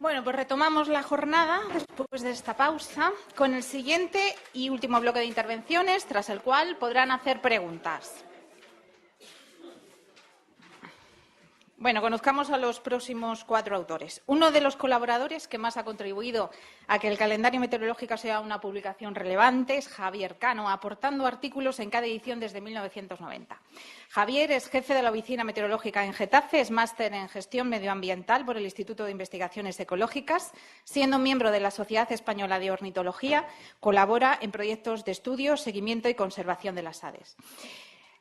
Bueno, pues retomamos la jornada después de esta pausa con el siguiente y último bloque de intervenciones, tras el cual podrán hacer preguntas. Bueno, conozcamos a los próximos 4 autores. Uno de los colaboradores que más ha contribuido a que el calendario meteorológico sea una publicación relevante es Javier Cano, aportando artículos en cada edición desde 1990. Javier es jefe de la Oficina Meteorológica en Getafe, es máster en Gestión Medioambiental por el Instituto de Investigaciones Ecológicas, siendo miembro de la Sociedad Española de Ornitología, colabora en proyectos de estudio, seguimiento y conservación de las aves.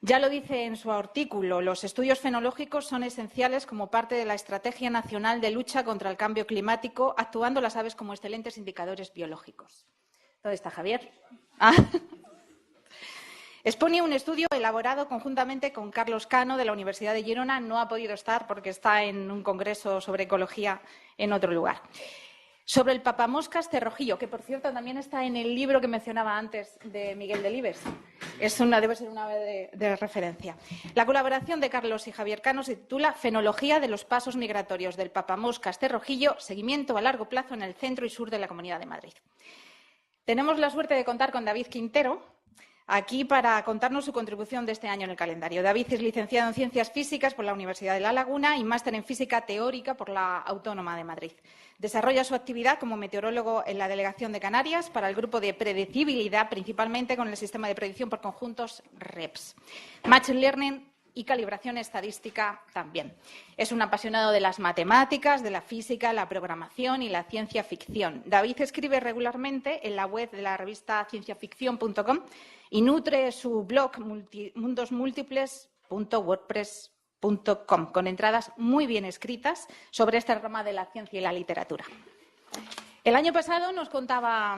Ya lo dice en su artículo, los estudios fenológicos son esenciales como parte de la Estrategia Nacional de Lucha contra el Cambio Climático, actuando las aves como excelentes indicadores biológicos. ¿Dónde está Javier? Expone un estudio elaborado conjuntamente con Carlos Cano de la Universidad de Girona. No ha podido estar porque está en un congreso sobre ecología en otro lugar. Sobre el papamoscas cerrojillo, que por cierto también está en el libro que mencionaba antes de Miguel Delibes. Debe ser una ave de referencia. La colaboración de Carlos y Javier Cano se titula Fenología de los pasos migratorios del papamoscas cerrojillo, seguimiento a largo plazo en el centro y sur de la Comunidad de Madrid. Tenemos la suerte de contar con David Quintero aquí para contarnos su contribución de este año en el calendario. David es licenciado en Ciencias Físicas por la Universidad de La Laguna y máster en Física Teórica por la Autónoma de Madrid. Desarrolla su actividad como meteorólogo en la Delegación de Canarias para el grupo de predecibilidad, principalmente con el sistema de predicción por conjuntos REPS. Machine Learning y calibración estadística también. Es un apasionado de las matemáticas, de la física, la programación y la ciencia ficción. David escribe regularmente en la web de la revista cienciaficción.com y nutre su blog mundosmúltiples.wordpress.com con entradas muy bien escritas sobre esta rama de la ciencia y la literatura. El año pasado nos contaba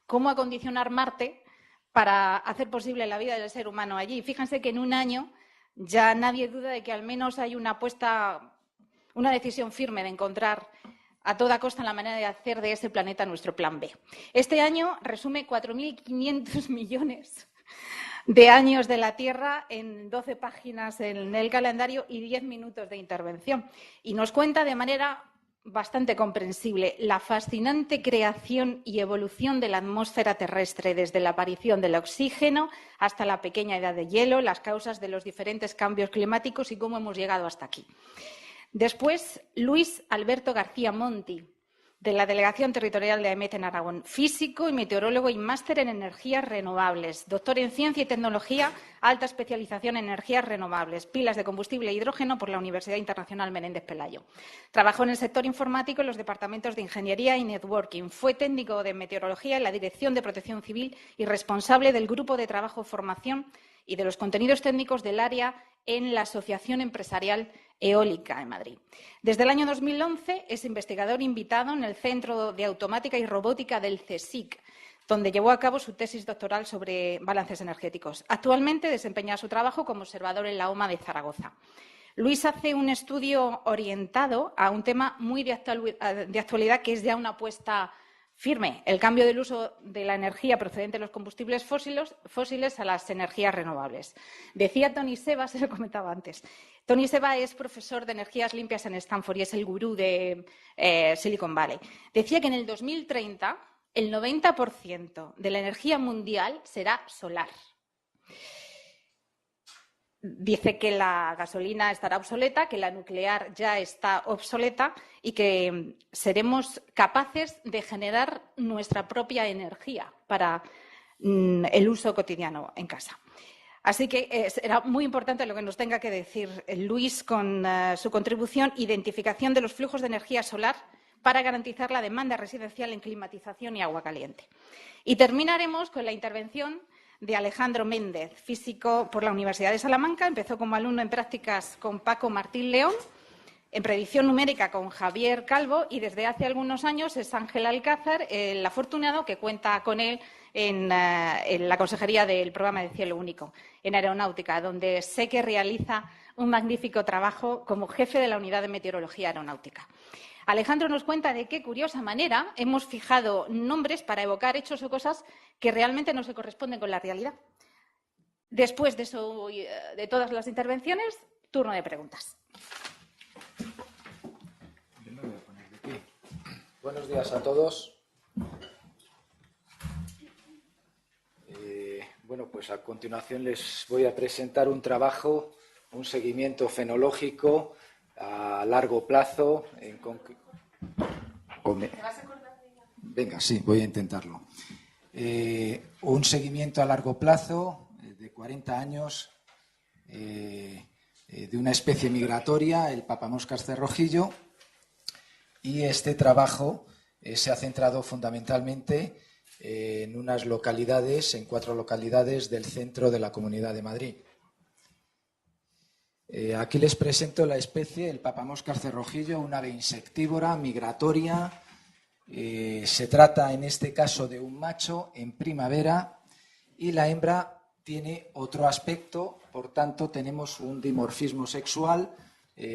cómo acondicionar Marte para hacer posible la vida del ser humano allí. Fíjense que en un año ya nadie duda de que al menos hay una decisión firme de encontrar a toda costa la manera de hacer de ese planeta nuestro plan B. Este año resume 4.500 millones de años de la Tierra en 12 páginas en el calendario y 10 minutos de intervención. Y nos cuenta de manera bastante comprensible la fascinante creación y evolución de la atmósfera terrestre, desde la aparición del oxígeno hasta la pequeña edad de hielo, las causas de los diferentes cambios climáticos y cómo hemos llegado hasta aquí. Después, Luis Alberto García Monti, de la Delegación Territorial de AEMET en Aragón, físico y meteorólogo y máster en energías renovables, doctor en Ciencia y Tecnología, alta especialización en energías renovables, pilas de combustible e hidrógeno por la Universidad Internacional Menéndez Pelayo. Trabajó en el sector informático en los departamentos de Ingeniería y Networking. Fue técnico de meteorología en la Dirección de Protección Civil y responsable del Grupo de Trabajo Formación y de los contenidos técnicos del área en la Asociación Empresarial Eólica en Madrid. Desde el año 2011 es investigador invitado en el Centro de Automática y Robótica del CSIC, donde llevó a cabo su tesis doctoral sobre balances energéticos. Actualmente desempeña su trabajo como observador en la OMA de Zaragoza. Luis hace un estudio orientado a un tema muy de actualidad, que es ya una apuesta firme, el cambio del uso de la energía procedente de los combustibles fósiles a las energías renovables. Decía Tony Seba, se lo comentaba antes, Tony Seba es profesor de energías limpias en Stanford y es el gurú de Silicon Valley. Decía que en el 2030 el 90% de la energía mundial será solar. Dice que la gasolina estará obsoleta, que la nuclear ya está obsoleta y que seremos capaces de generar nuestra propia energía para el uso cotidiano en casa. Así que será muy importante lo que nos tenga que decir Luis con su contribución, identificación de los flujos de energía solar para garantizar la demanda residencial en climatización y agua caliente. Y terminaremos con la intervención de Alejandro Méndez, físico por la Universidad de Salamanca. Empezó como alumno en prácticas con Paco Martín León, en predicción numérica con Javier Calvo y desde hace algunos años es Ángel Alcázar, el afortunado que cuenta con él en la consejería del programa de Cielo Único en Aeronáutica, donde sé que realiza un magnífico trabajo como jefe de la Unidad de Meteorología Aeronáutica. Alejandro nos cuenta de qué curiosa manera hemos fijado nombres para evocar hechos o cosas que realmente no se corresponden con la realidad. Después de todas las intervenciones, turno de preguntas. Yo me voy a poner de pie. Buenos días a todos. Bueno, pues a continuación les voy a presentar un trabajo, un seguimiento fenológico a largo plazo. Venga, sí, voy a intentarlo. Un seguimiento a largo plazo de 40 años de una especie migratoria, el papamoscas cerrojillo, y este trabajo se ha centrado fundamentalmente en unas localidades, en 4 localidades del centro de la Comunidad de Madrid. Aquí les presento la especie, el papamoscas cerrojillo, una ave insectívora, migratoria. Se trata en este caso de un macho en primavera y la hembra tiene otro aspecto, por tanto tenemos un dimorfismo sexual,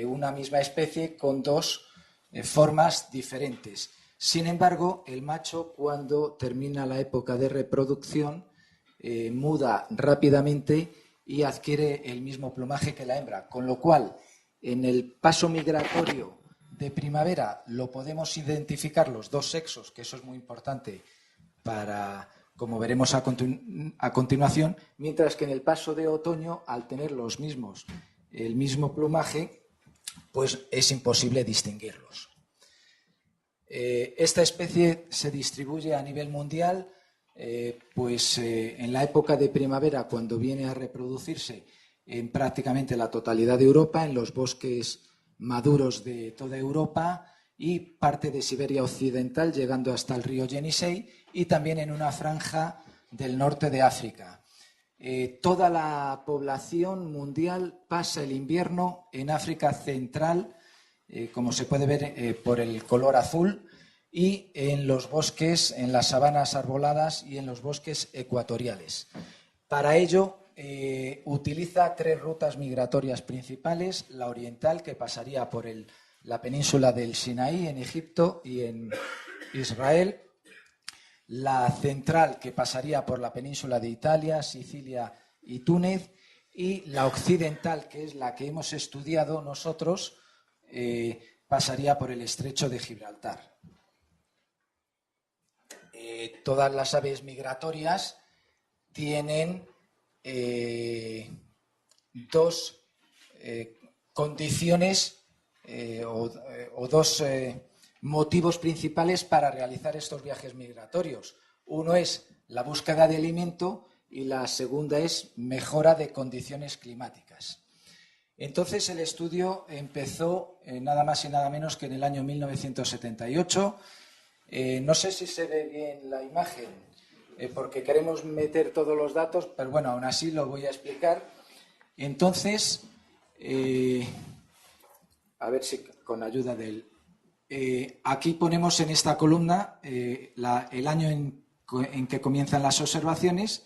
una misma especie con 2 formas diferentes. Sin embargo, el macho, cuando termina la época de reproducción, muda rápidamente y adquiere el mismo plumaje que la hembra, con lo cual en el paso migratorio de primavera lo podemos identificar los 2 sexos, que eso es muy importante para, como veremos a continuación, mientras que en el paso de otoño, al tener el mismo plumaje, pues es imposible distinguirlos. Esta especie se distribuye a nivel mundial, en la época de primavera, cuando viene a reproducirse en prácticamente la totalidad de Europa, en los bosques maduros de toda Europa y parte de Siberia occidental, llegando hasta el río Yenisei, y también en una franja del norte de África. Toda la población mundial pasa el invierno en África central, como se puede ver por el color azul, y en los bosques, en las sabanas arboladas y en los bosques ecuatoriales. Para ello utiliza 3 rutas migratorias principales: la oriental, que pasaría por la península del Sinaí en Egipto y en Israel; la central, que pasaría por la península de Italia, Sicilia y Túnez; y la occidental, que es la que hemos estudiado nosotros, pasaría por el estrecho de Gibraltar. Todas las aves migratorias tienen 2 condiciones o 2 motivos principales para realizar estos viajes migratorios. Uno es la búsqueda de alimento y la segunda es mejora de condiciones climáticas. Entonces el estudio empezó nada más y nada menos que en el año 1978. No sé si se ve bien la imagen, porque queremos meter todos los datos, pero bueno, aún así lo voy a explicar. Entonces, a ver si con ayuda del... aquí ponemos en esta columna el año en que comienzan las observaciones.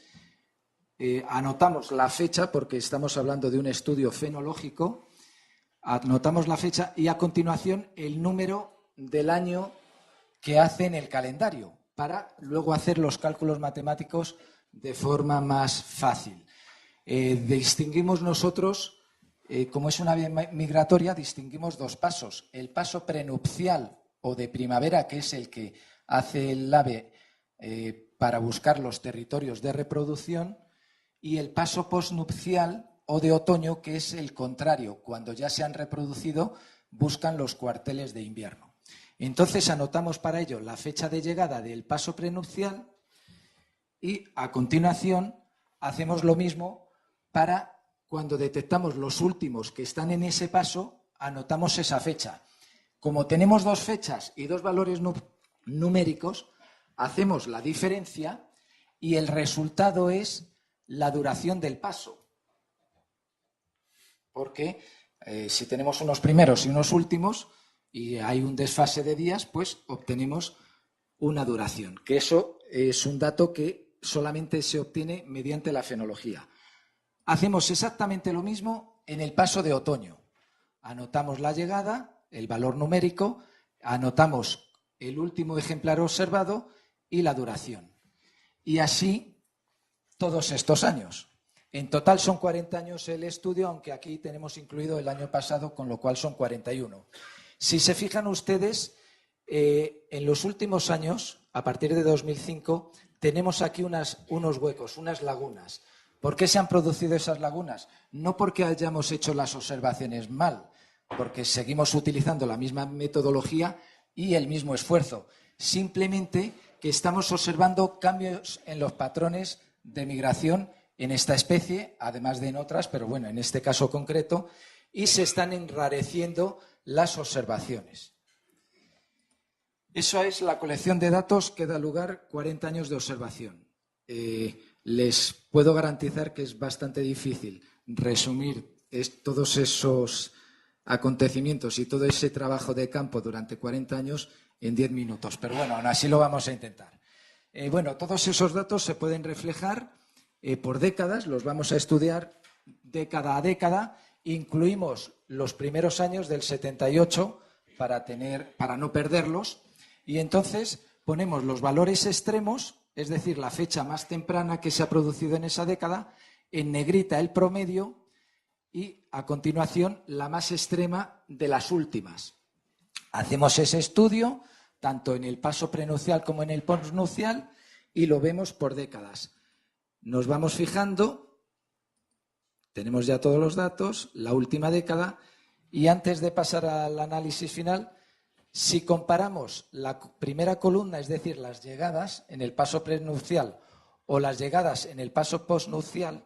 Anotamos la fecha, porque estamos hablando de un estudio fenológico. Anotamos la fecha y a continuación el número del año que hace en el calendario, para luego hacer los cálculos matemáticos de forma más fácil. Distinguimos nosotros, como es una ave migratoria, distinguimos 2 pasos: el paso prenupcial o de primavera, que es el que hace el ave para buscar los territorios de reproducción, y el paso postnupcial o de otoño, que es el contrario: cuando ya se han reproducido, buscan los cuarteles de invierno. Entonces anotamos para ello la fecha de llegada del paso prenupcial y a continuación hacemos lo mismo para cuando detectamos los últimos que están en ese paso, anotamos esa fecha. Como tenemos 2 fechas y 2 valores numéricos, hacemos la diferencia y el resultado es la duración del paso. Porque si tenemos unos primeros y unos últimos y hay un desfase de días, pues obtenemos una duración, que eso es un dato que solamente se obtiene mediante la fenología. Hacemos exactamente lo mismo en el paso de otoño. Anotamos la llegada, el valor numérico, anotamos el último ejemplar observado y la duración. Y así todos estos años. En total son 40 años el estudio, aunque aquí tenemos incluido el año pasado, con lo cual son 41. Si se fijan ustedes, En los últimos años, a partir de 2005, tenemos aquí unos huecos, unas lagunas. ¿Por qué se han producido esas lagunas? No porque hayamos hecho las observaciones mal, porque seguimos utilizando la misma metodología y el mismo esfuerzo. Simplemente que estamos observando cambios en los patrones de migración en esta especie, además de en otras, pero bueno, en este caso concreto, y se están enrareciendo las observaciones. Eso es la colección de datos que da lugar a 40 años de observación. Les puedo garantizar que es bastante difícil resumir todos esos acontecimientos y todo ese trabajo de campo durante 40 años en 10 minutos. Pero bueno, aún así lo vamos a intentar. Bueno, todos esos datos se pueden reflejar por décadas, los vamos a estudiar década a década. Incluimos los primeros años del 78 para no perderlos. Y entonces ponemos los valores extremos, es decir, la fecha más temprana que se ha producido en esa década, en negrita el promedio y a continuación la más extrema de las últimas. Hacemos ese estudio tanto en el paso prenupcial como en el posnupcial y lo vemos por décadas. Nos vamos fijando, tenemos ya todos los datos, la última década, y antes de pasar al análisis final, si comparamos la primera columna, es decir, las llegadas en el paso prenupcial o las llegadas en el paso posnupcial,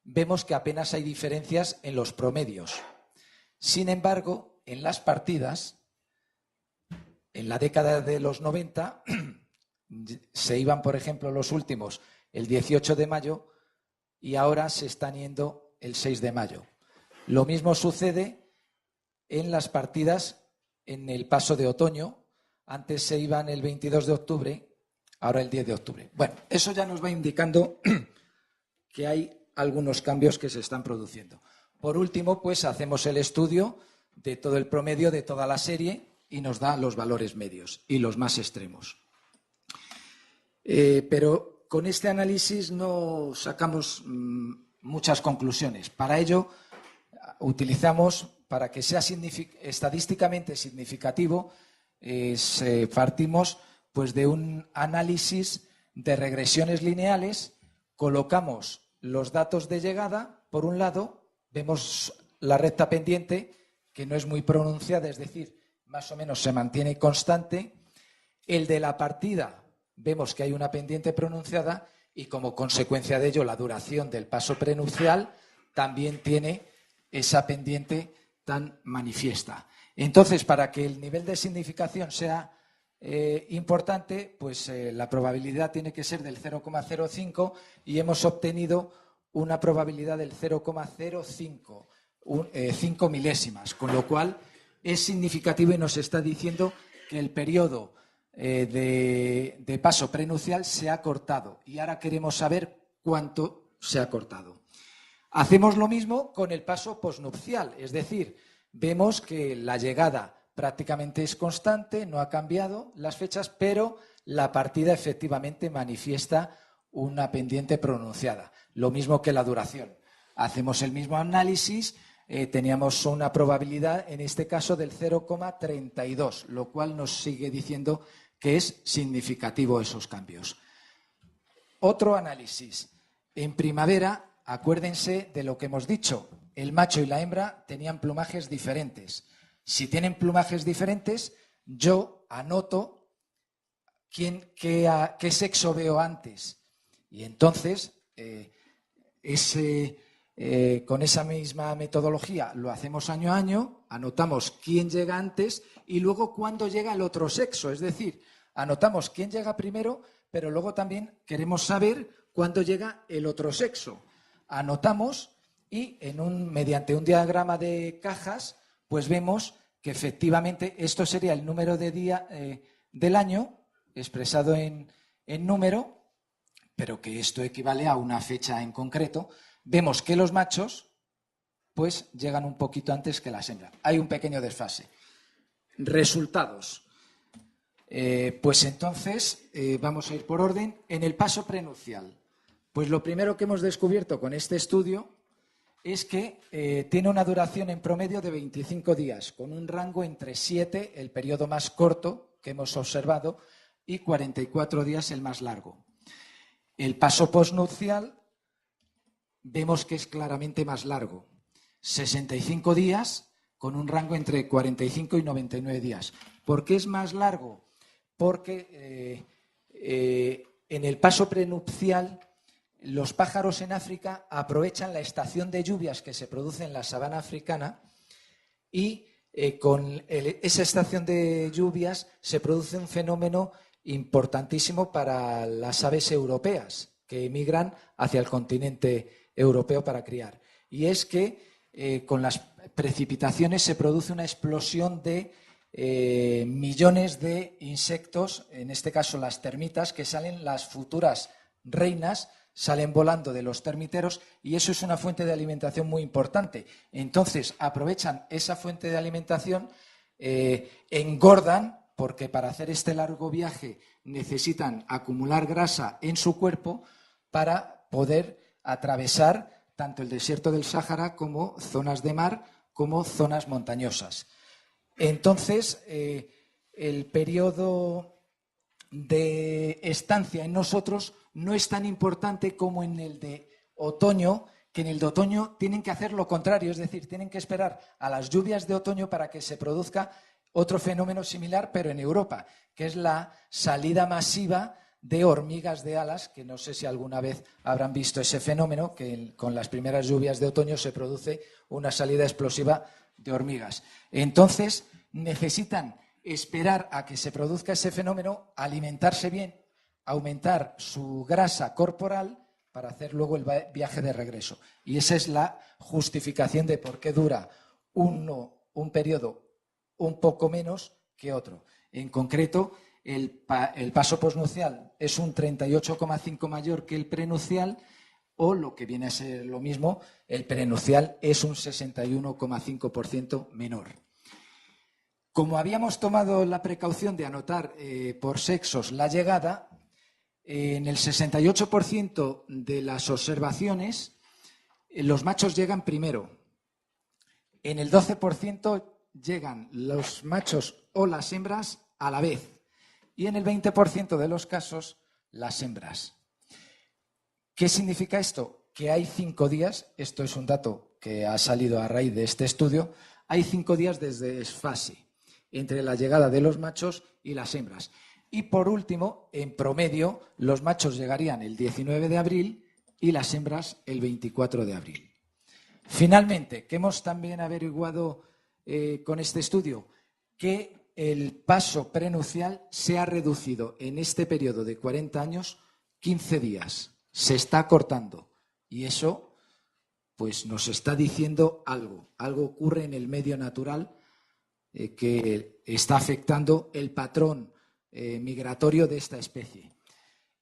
vemos que apenas hay diferencias en los promedios. Sin embargo, en las partidas, en la década de los 90, se iban, por ejemplo, los últimos el 18 de mayo y ahora se están yendo el 6 de mayo. Lo mismo sucede en las partidas en el paso de otoño. Antes se iban el 22 de octubre, ahora el 10 de octubre. Bueno, eso ya nos va indicando que hay algunos cambios que se están produciendo. Por último, pues hacemos el estudio de todo el promedio de toda la serie y nos da los valores medios y los más extremos. Pero con este análisis no sacamos muchas conclusiones. Para ello, utilizamos, para que sea estadísticamente significativo, partimos pues, de un análisis de regresiones lineales, colocamos los datos de llegada, por un lado, vemos la recta pendiente, que no es muy pronunciada, es decir, más o menos se mantiene constante. El de la partida, vemos que hay una pendiente pronunciada y como consecuencia de ello la duración del paso prenupcial también tiene esa pendiente tan manifiesta. Entonces, para que el nivel de significación sea importante, pues la probabilidad tiene que ser del 0,05 y hemos obtenido una probabilidad del 0,05, 5 milésimas, con lo cual es significativo y nos está diciendo que el periodo de paso prenupcial se ha cortado y ahora queremos saber cuánto se ha cortado. Hacemos lo mismo con el paso posnupcial, es decir, vemos que la llegada prácticamente es constante, no ha cambiado las fechas, pero la partida efectivamente manifiesta una pendiente pronunciada, lo mismo que la duración. Hacemos el mismo análisis, teníamos una probabilidad en este caso del 0,32, lo cual nos sigue diciendo que es significativo esos cambios. Otro análisis. En primavera, acuérdense de lo que hemos dicho, el macho y la hembra tenían plumajes diferentes. Si tienen plumajes diferentes, yo anoto qué sexo veo antes. Y entonces, con esa misma metodología lo hacemos año a año, anotamos quién llega antes y luego cuándo llega el otro sexo. Es decir, anotamos quién llega primero, pero luego también queremos saber cuándo llega el otro sexo. Anotamos y mediante un diagrama de cajas, pues vemos que efectivamente esto sería el número de día del año expresado en número, pero que esto equivale a una fecha en concreto. Vemos que los machos pues llegan un poquito antes que las hembras. Hay un pequeño desfase. Resultados. Pues entonces vamos a ir por orden. En el paso prenupcial, pues lo primero que hemos descubierto con este estudio es que tiene una duración en promedio de 25 días, con un rango entre 7, el periodo más corto que hemos observado, y 44 días, el más largo. El paso postnupcial vemos que es claramente más largo, 65 días, con un rango entre 45 y 99 días. ¿Por qué es más largo? Porque en el paso prenupcial los pájaros en África aprovechan la estación de lluvias que se produce en la sabana africana y con esa estación de lluvias se produce un fenómeno importantísimo para las aves europeas que emigran hacia el continente europeo para criar. Y es que con las precipitaciones se produce una explosión de millones de insectos, en este caso las termitas, que salen, las futuras reinas, salen volando de los termiteros y eso es una fuente de alimentación muy importante. Entonces aprovechan esa fuente de alimentación, engordan, porque para hacer este largo viaje necesitan acumular grasa en su cuerpo para poder atravesar tanto el desierto del Sáhara como zonas de mar, como zonas montañosas. Entonces, el periodo de estancia en nosotros no es tan importante como en el de otoño, que en el de otoño tienen que hacer lo contrario, es decir, tienen que esperar a las lluvias de otoño para que se produzca otro fenómeno similar, pero en Europa, que es la salida masiva de hormigas de alas, que no sé si alguna vez habrán visto ese fenómeno, que con las primeras lluvias de otoño se produce una salida explosiva de hormigas. Entonces, necesitan esperar a que se produzca ese fenómeno, alimentarse bien, aumentar su grasa corporal para hacer luego el viaje de regreso. Y esa es la justificación de por qué dura un periodo un poco menos que otro. En concreto, el paso postnupcial es un 38,5 mayor que el prenupcial, o lo que viene a ser lo mismo, el prenupcial es un 61,5% menor. Como habíamos tomado la precaución de anotar por sexos la llegada, en el 68% de las observaciones los machos llegan primero. En el 12% llegan los machos o las hembras a la vez. Y en el 20% de los casos, las hembras. ¿Qué significa esto? Que hay 5 días, esto es un dato que ha salido a raíz de este estudio, hay 5 días de desfase entre la llegada de los machos y las hembras. Y por último, en promedio, los machos llegarían el 19 de abril y las hembras el 24 de abril. Finalmente, que hemos también averiguado con este estudio, que el paso prenupcial se ha reducido en este periodo de 40 años 15 días. Se está acortando y eso pues nos está diciendo algo. Algo ocurre en el medio natural que está afectando el patrón migratorio de esta especie.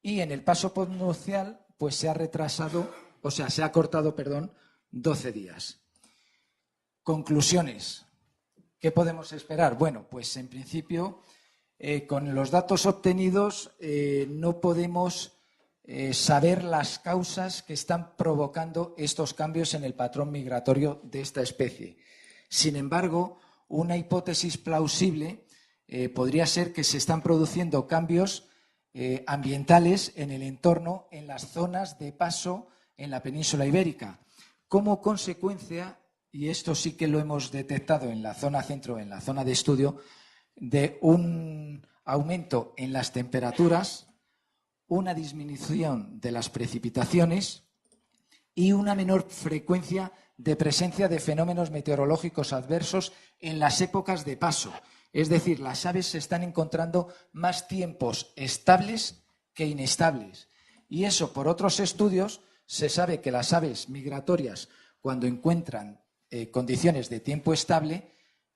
Y en el paso postnupcial pues se ha acortado 12 días. Conclusiones. ¿Qué podemos esperar? Bueno, pues en principio, con los datos obtenidos no podemos saber las causas que están provocando estos cambios en el patrón migratorio de esta especie. Sin embargo, una hipótesis plausible podría ser que se están produciendo cambios ambientales en el entorno, en las zonas de paso en la península ibérica, como consecuencia, y esto sí que lo hemos detectado en la zona centro, en la zona de estudio, de un aumento en las temperaturas, una disminución de las precipitaciones y una menor frecuencia de presencia de fenómenos meteorológicos adversos en las épocas de paso. Es decir, las aves se están encontrando más tiempos estables que inestables. Y eso, por otros estudios, se sabe que las aves migratorias, cuando encuentran condiciones de tiempo estable,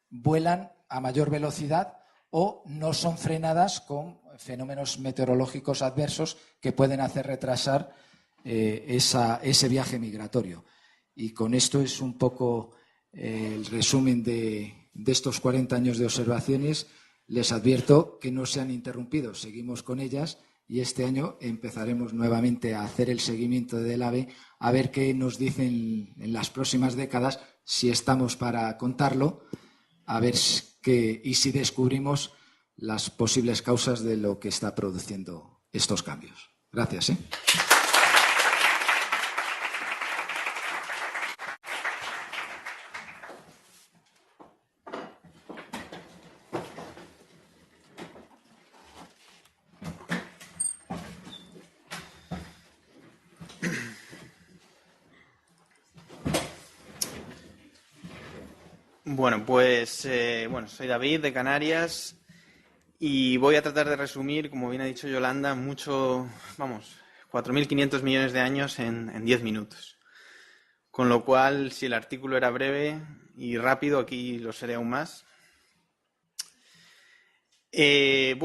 vuelan a mayor velocidad o no son frenadas con fenómenos meteorológicos adversos que pueden hacer retrasar ese viaje migratorio. Y con esto es un poco el resumen de estos 40 años de observaciones. Les advierto que no se han interrumpido, seguimos con ellas y este año empezaremos nuevamente a hacer el seguimiento del AVE, a ver qué nos dicen en las próximas décadas, si estamos para contarlo, a ver y si descubrimos las posibles causas de lo que está produciendo estos cambios. Gracias. Bueno, pues soy David de Canarias y voy a tratar de resumir, como bien ha dicho Yolanda, 4.500 millones de años en 10 minutos. Con lo cual, si el artículo era breve y rápido, aquí lo seré aún más. En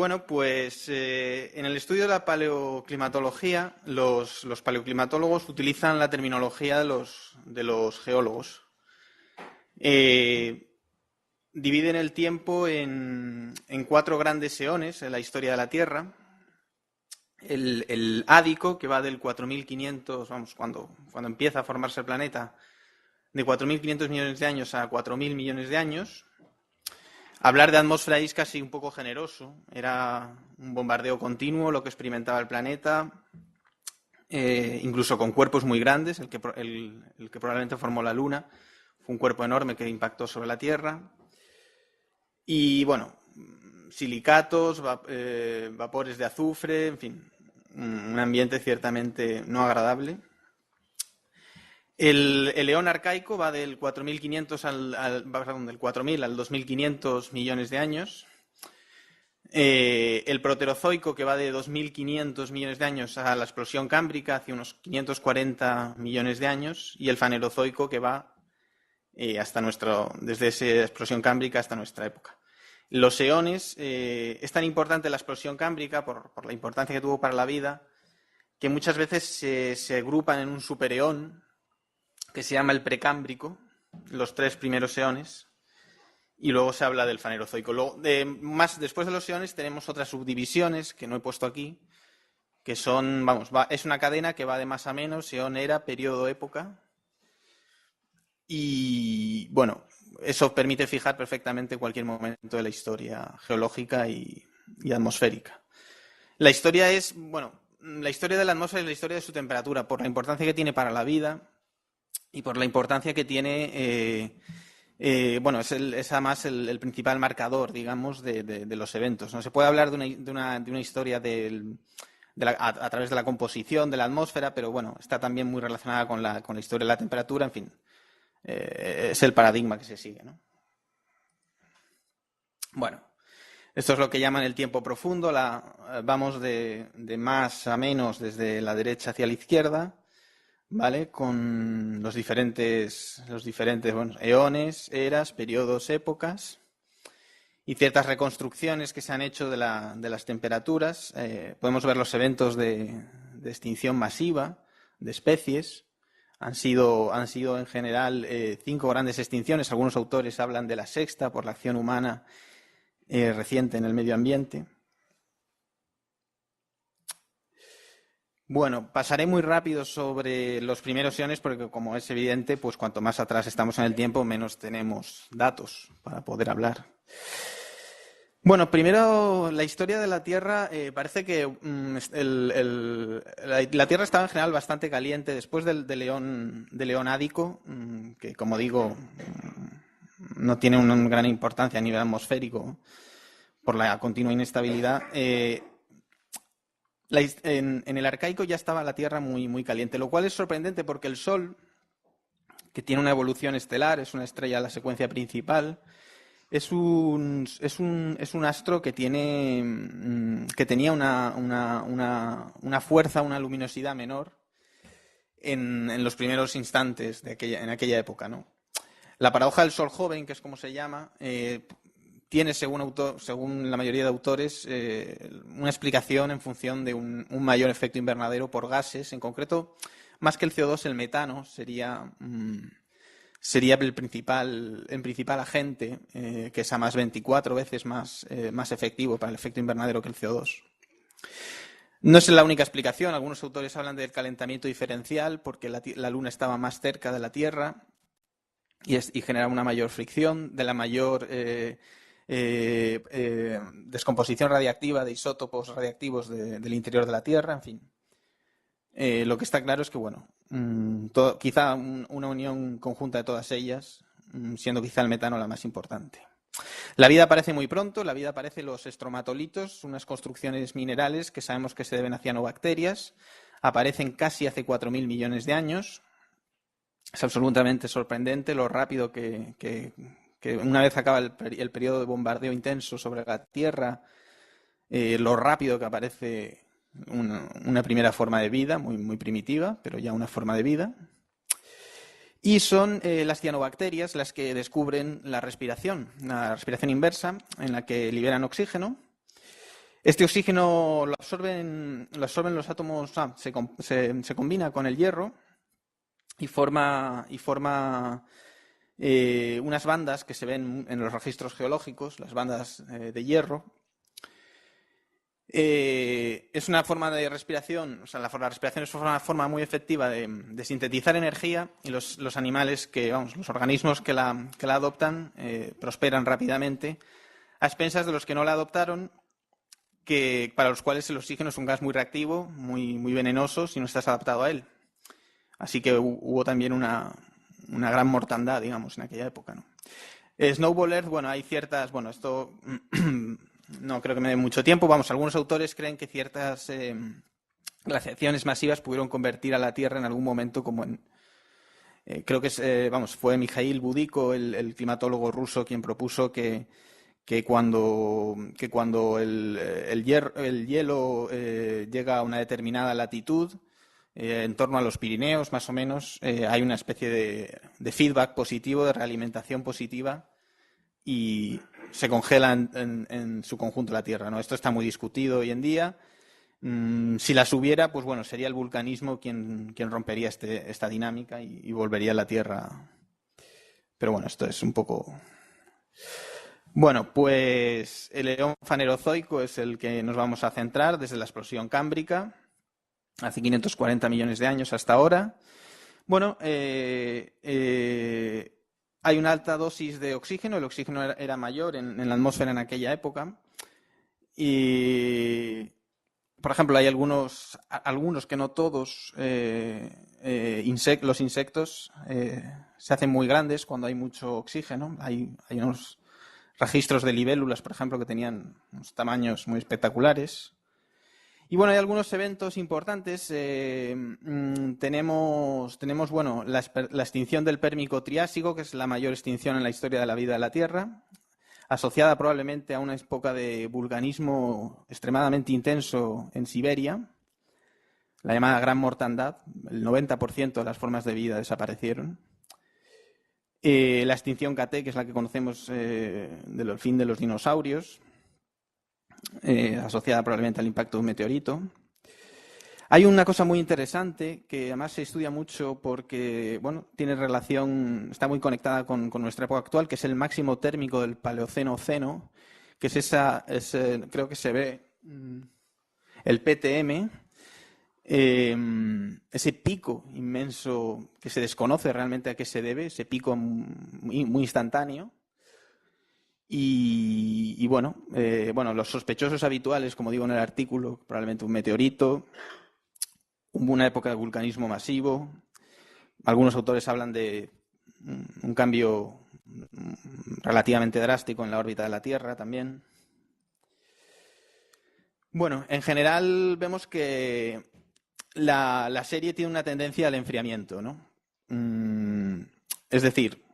el estudio de la paleoclimatología, los paleoclimatólogos utilizan la terminología de los geólogos. Dividen el tiempo en 4 grandes eones en la historia de la Tierra. El ádico, que va del 4.500, cuando empieza a formarse el planeta, de 4.500 millones de años a 4.000 millones de años. Hablar de atmósfera es casi un poco generoso. Era un bombardeo continuo lo que experimentaba el planeta, incluso con cuerpos muy grandes, el que probablemente formó la Luna. Fue un cuerpo enorme que impactó sobre la Tierra. Y, silicatos, vapores de azufre, en fin, un ambiente ciertamente no agradable. El eón arcaico va del 4.500 al 2.500 millones de años. El proterozoico, que va de 2.500 millones de años a la explosión cámbrica, hacia unos 540 millones de años. Y el fanerozoico, que va desde esa explosión cámbrica hasta nuestra época. Los eones, es tan importante la explosión cámbrica por la importancia que tuvo para la vida, que muchas veces se agrupan en un supereón que se llama el precámbrico, los 3 primeros eones, y luego se habla del fanerozoico. Luego, después de los eones tenemos otras subdivisiones que no he puesto aquí, que son, es una cadena que va de más a menos, eón, era, periodo, época. Y eso permite fijar perfectamente cualquier momento de la historia geológica y atmosférica. La historia de la atmósfera es la historia de su temperatura, por la importancia que tiene para la vida y por la importancia que tiene, es además el principal marcador, digamos, de los eventos. No se puede hablar de una historia a través de la composición de la atmósfera, pero está también muy relacionada con la historia de la temperatura, en fin. Es el paradigma que se sigue, ¿no? Esto es lo que llaman el tiempo profundo. Vamos de más a menos desde la derecha hacia la izquierda, ¿vale? Con los diferentes eones, eras, periodos, épocas y ciertas reconstrucciones que se han hecho de las temperaturas. Podemos ver los eventos de extinción masiva de especies. Han sido en general 5 grandes extinciones. Algunos autores hablan de la 6ª por la acción humana reciente en el medio ambiente. Pasaré muy rápido sobre los primeros eones porque, como es evidente, pues cuanto más atrás estamos en el tiempo, menos tenemos datos para poder hablar. Primero, la historia de la Tierra. Parece que la Tierra estaba en general bastante caliente después del eón ádico, que, como digo, no tiene una gran importancia a nivel atmosférico por la continua inestabilidad. En el arcaico ya estaba la Tierra muy, muy caliente, lo cual es sorprendente porque el Sol, que tiene una evolución estelar, es una estrella de la secuencia principal. Es un astro que tenía una fuerza, una luminosidad menor en los primeros instantes en aquella época, ¿no? La paradoja del Sol joven, que es como se llama, tiene, según la mayoría de autores, una explicación en función de un mayor efecto invernadero por gases. En concreto, más que el CO2, el metano sería el principal agente, que es a más 24 veces más efectivo para el efecto invernadero que el CO2. No es la única explicación. Algunos autores hablan del calentamiento diferencial porque la Luna estaba más cerca de la Tierra y genera una mayor fricción, de la mayor descomposición radiactiva de isótopos radiactivos del interior de la Tierra, en fin. Lo que está claro es que, bueno, quizá una unión conjunta de todas ellas, siendo quizá el metano la más importante. La vida aparece muy pronto, la vida aparece en los estromatolitos, unas construcciones minerales que sabemos que se deben a cianobacterias, aparecen casi hace 4.000 millones de años. Es absolutamente sorprendente lo rápido que una vez acaba el periodo de bombardeo intenso sobre la Tierra, lo rápido que aparece una primera forma de vida, muy, muy primitiva, pero ya una forma de vida. Y son las cianobacterias las que descubren la respiración inversa, en la que liberan oxígeno. Este oxígeno lo absorben los átomos, se combina con el hierro y forma unas bandas que se ven en los registros geológicos, las bandas de hierro. Es una forma de respiración, o sea, la respiración es una forma muy efectiva de sintetizar energía y los animales los organismos que la adoptan prosperan rápidamente a expensas de los que no la adoptaron, para los cuales el oxígeno es un gas muy reactivo, muy, muy venenoso si no estás adaptado a él. Así que hubo también una gran mortandad, digamos, en aquella época, ¿no? Snowball Earth, bueno, hay ciertas, bueno, esto no creo que me dé mucho tiempo. Algunos autores creen que ciertas glaciaciones masivas pudieron convertir a la Tierra en algún momento como en... creo que fue Mikhail Budiko, el climatólogo ruso, quien propuso que cuando el hielo llega a una determinada latitud, en torno a los Pirineos, más o menos, hay una especie de feedback positivo, de realimentación positiva, y se congela en su conjunto la Tierra, ¿no? Esto está muy discutido hoy en día. Si las hubiera, pues bueno, sería el vulcanismo quien rompería esta dinámica y volvería a la Tierra. Pero bueno, esto es un poco... Bueno, pues el eón fanerozoico es el que nos vamos a centrar desde la explosión cámbrica, hace 540 millones de años hasta ahora. Bueno, hay una alta dosis de oxígeno, el oxígeno era mayor en la atmósfera en aquella época. Y, por ejemplo, hay algunos que no todos, los insectos se hacen muy grandes cuando hay mucho oxígeno. Hay unos registros de libélulas, por ejemplo, que tenían unos tamaños muy espectaculares. Y bueno, hay algunos eventos importantes. Tenemos bueno, la extinción del Pérmico Triásico, que es la mayor extinción en la historia de la vida de la Tierra, asociada probablemente a una época de vulcanismo extremadamente intenso en Siberia, la llamada Gran Mortandad. El 90% de las formas de vida desaparecieron. La extinción KT, que es la que conocemos del fin de los dinosaurios, asociada probablemente al impacto de un meteorito. Hay una cosa muy interesante que además se estudia mucho porque, bueno, tiene relación, está muy conectada con nuestra época actual, que es el máximo térmico del Paleoceno-Oceno, que es creo que se ve el PTM, ese pico inmenso que se desconoce realmente a qué se debe, ese pico muy, muy instantáneo. Y bueno, los sospechosos habituales, como digo en el artículo, probablemente un meteorito, hubo una época de vulcanismo masivo. Algunos autores hablan de un cambio relativamente drástico en la órbita de la Tierra también. Bueno, en general vemos que la serie tiene una tendencia al enfriamiento, ¿no? Es decir,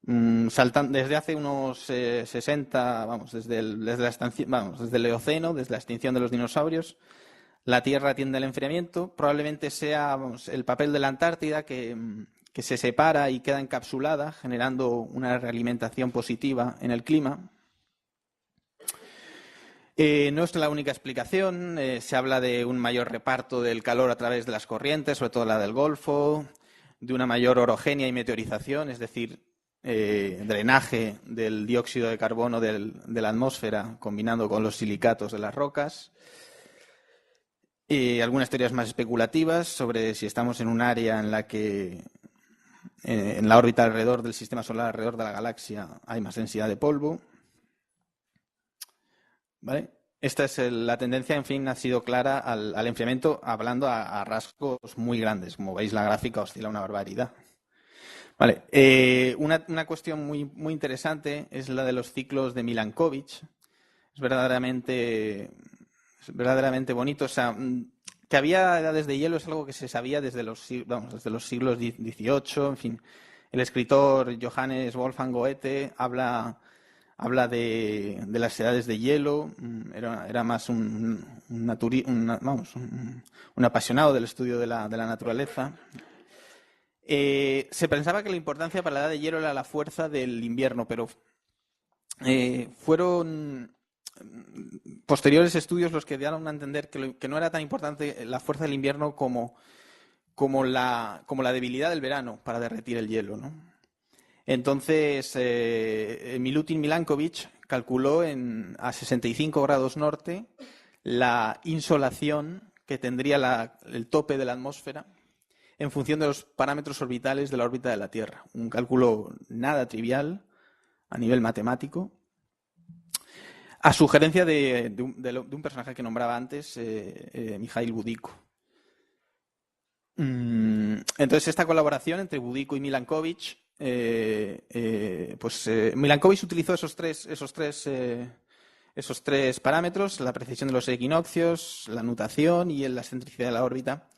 desde hace unos 60, desde el Eoceno, desde la extinción de los dinosaurios, la Tierra tiende al enfriamiento. Probablemente sea el papel de la Antártida que se separa y queda encapsulada, generando una realimentación positiva en el clima. No es la única explicación. Se habla de un mayor reparto del calor a través de las corrientes, sobre todo la del Golfo, de una mayor orogenia y meteorización, es decir, drenaje del dióxido de carbono de la atmósfera combinando con los silicatos de las rocas. Algunas teorías más especulativas sobre si estamos en un área en la que en la órbita alrededor del sistema solar, alrededor de la galaxia, hay más densidad de polvo. ¿Vale? Esta es la tendencia, en fin, ha sido clara al enfriamiento, hablando a rasgos muy grandes. Como veis, la gráfica oscila una barbaridad. Vale. Una cuestión muy interesante es la de los ciclos de Milankovitch. Es verdaderamente bonito. O sea, que había edades de hielo es algo que se sabía desde los siglos XVIII. En fin, el escritor Johannes Wolfgang Goethe habla de las edades de hielo. Era más un apasionado del estudio de la naturaleza. Se pensaba que la importancia para la edad de hielo era la fuerza del invierno, pero fueron posteriores estudios los que dieron a entender que no era tan importante la fuerza del invierno como la debilidad del verano para derretir el hielo, ¿no? Entonces, Milutin Milankovitch calculó a 65 grados norte la insolación que tendría el tope de la atmósfera en función de los parámetros orbitales de la órbita de la Tierra. Un cálculo nada trivial a nivel matemático, a sugerencia de un personaje que nombraba antes, Mikhail Budiko. Entonces, esta colaboración entre Budiko y Milankovitch, Milankovitch utilizó esos tres parámetros: la precisión de los equinoccios, la nutación y la excentricidad de la órbita.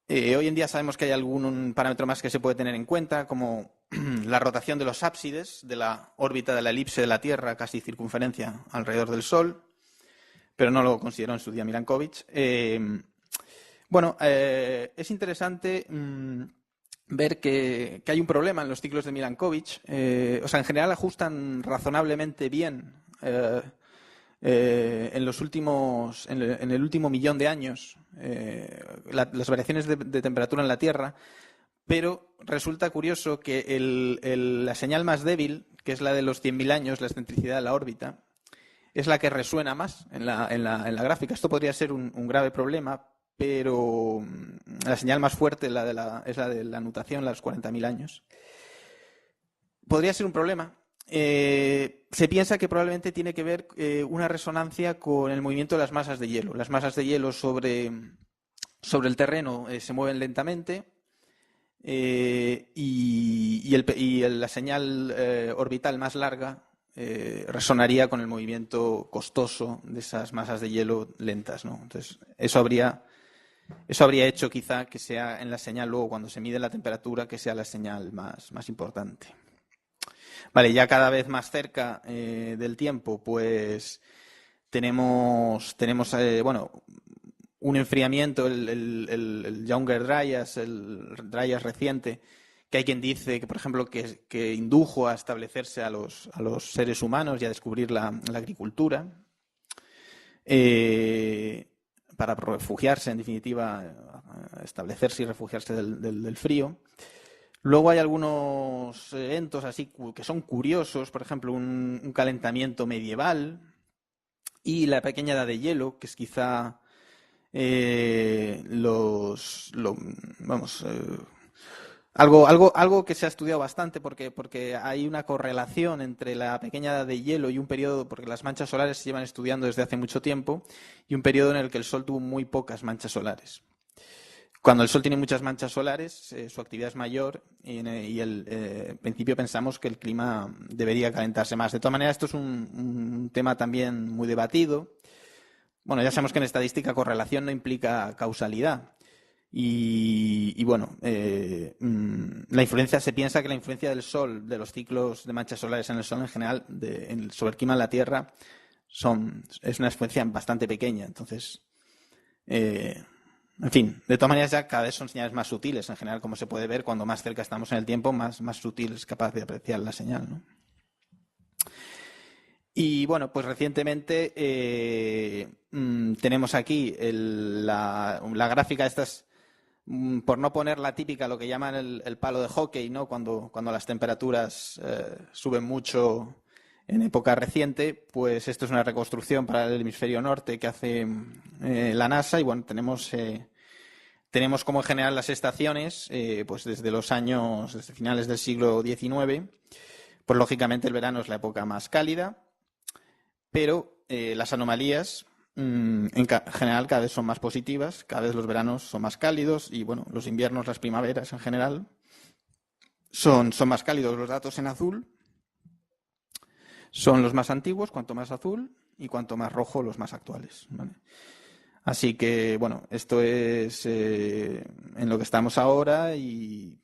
Hoy en día sabemos que hay algún parámetro más que se puede tener en cuenta, como la rotación de los ábsides de la órbita de la elipse de la Tierra, casi circunferencia alrededor del Sol, pero no lo consideró en su día Milankovitch. Es interesante ver que hay un problema en los ciclos de Milankovitch. En general ajustan razonablemente bien en el último millón de años las variaciones de temperatura en la Tierra, pero resulta curioso que la señal más débil, que es la de los 100.000 años, la excentricidad de la órbita, es la que resuena más en la gráfica. Esto podría ser un grave problema, pero la señal más fuerte es la de la nutación, los 40.000 años. Podría ser un problema. Se piensa que probablemente tiene que ver una resonancia con el movimiento de las masas de hielo. Las masas de hielo sobre el terreno se mueven lentamente y la señal orbital más larga resonaría con el movimiento costoso de esas masas de hielo lentas, ¿no? Entonces, eso habría hecho quizá que sea en la señal, luego cuando se mide la temperatura, que sea la señal más importante. Vale, ya cada vez más cerca del tiempo, pues tenemos un enfriamiento, el Younger Dryas, el Dryas reciente, que hay quien dice que, por ejemplo, que indujo a establecerse a los seres humanos y a descubrir la agricultura, para refugiarse, en definitiva, establecerse y refugiarse del frío. Luego hay algunos eventos así que son curiosos, por ejemplo, un calentamiento medieval y la pequeña edad de hielo, que es quizá algo que se ha estudiado bastante porque hay una correlación entre la pequeña edad de hielo y un periodo, porque las manchas solares se llevan estudiando desde hace mucho tiempo, y un periodo en el que el Sol tuvo muy pocas manchas solares. Cuando el Sol tiene muchas manchas solares, su actividad es mayor y en principio pensamos que el clima debería calentarse más. De todas maneras, esto es un tema también muy debatido. Bueno, ya sabemos que en estadística correlación no implica causalidad. La influencia, se piensa que la influencia del Sol, de los ciclos de manchas solares en el Sol en general, sobre el clima en la Tierra, es una influencia bastante pequeña. Entonces, en fin, de todas maneras ya cada vez son señales más sutiles. En general, como se puede ver, cuando más cerca estamos en el tiempo, más sutil es capaz de apreciar la señal, ¿no? Y bueno, pues recientemente tenemos aquí la gráfica. Estas, por no poner la típica, lo que llaman el palo de hockey, ¿no? Cuando las temperaturas suben mucho en época reciente, pues esto es una reconstrucción para el hemisferio norte que hace la NASA y bueno, tenemos como en general las estaciones, pues desde finales del siglo XIX, pues lógicamente el verano es la época más cálida, pero las anomalías en general cada vez son más positivas, cada vez los veranos son más cálidos y bueno, los inviernos, las primaveras en general son más cálidos. Los datos en azul son los más antiguos, cuanto más azul, y cuanto más rojo, los más actuales, ¿vale? Así que, bueno, esto es en lo que estamos ahora y,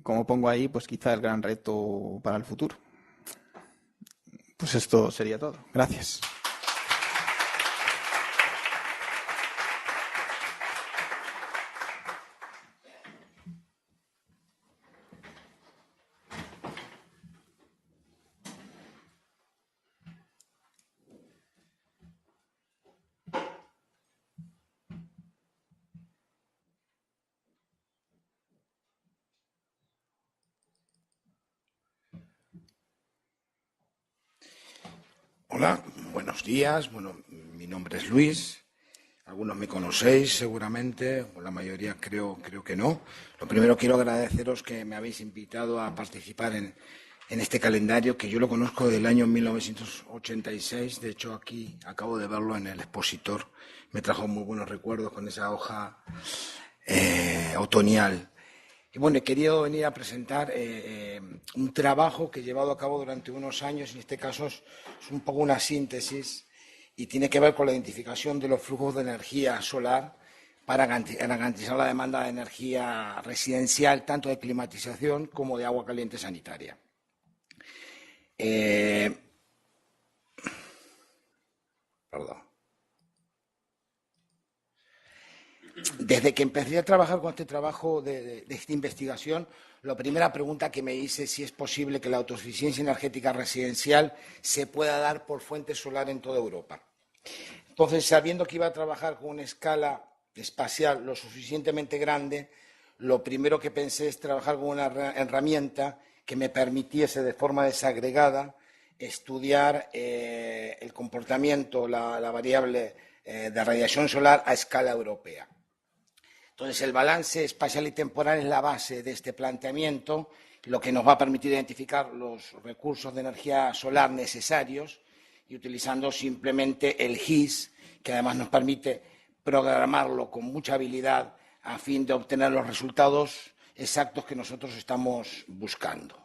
como pongo ahí, pues quizá el gran reto para el futuro. Pues esto sería todo. Gracias. Hola, buenos días. Bueno, mi nombre es Luis. Algunos me conocéis seguramente, o la mayoría creo que no. Lo primero quiero agradeceros que me habéis invitado a participar en este calendario, que yo lo conozco del año 1986. De hecho, aquí acabo de verlo en el expositor. Me trajo muy buenos recuerdos con esa hoja otoñal. Y bueno, he querido venir a presentar un trabajo que he llevado a cabo durante unos años. En este caso es un poco una síntesis y tiene que ver con la identificación de los flujos de energía solar para garantizar la demanda de energía residencial, tanto de climatización como de agua caliente sanitaria. Perdón. Desde que empecé a trabajar con este trabajo de esta investigación, la primera pregunta que me hice es si es posible que la autosuficiencia energética residencial se pueda dar por fuente solar en toda Europa. Entonces, sabiendo que iba a trabajar con una escala espacial lo suficientemente grande, lo primero que pensé es trabajar con una herramienta que me permitiese de forma desagregada estudiar el comportamiento, la variable de radiación solar a escala europea. Entonces, el balance espacial y temporal es la base de este planteamiento, lo que nos va a permitir identificar los recursos de energía solar necesarios y utilizando simplemente el GIS, que además nos permite programarlo con mucha habilidad a fin de obtener los resultados exactos que nosotros estamos buscando.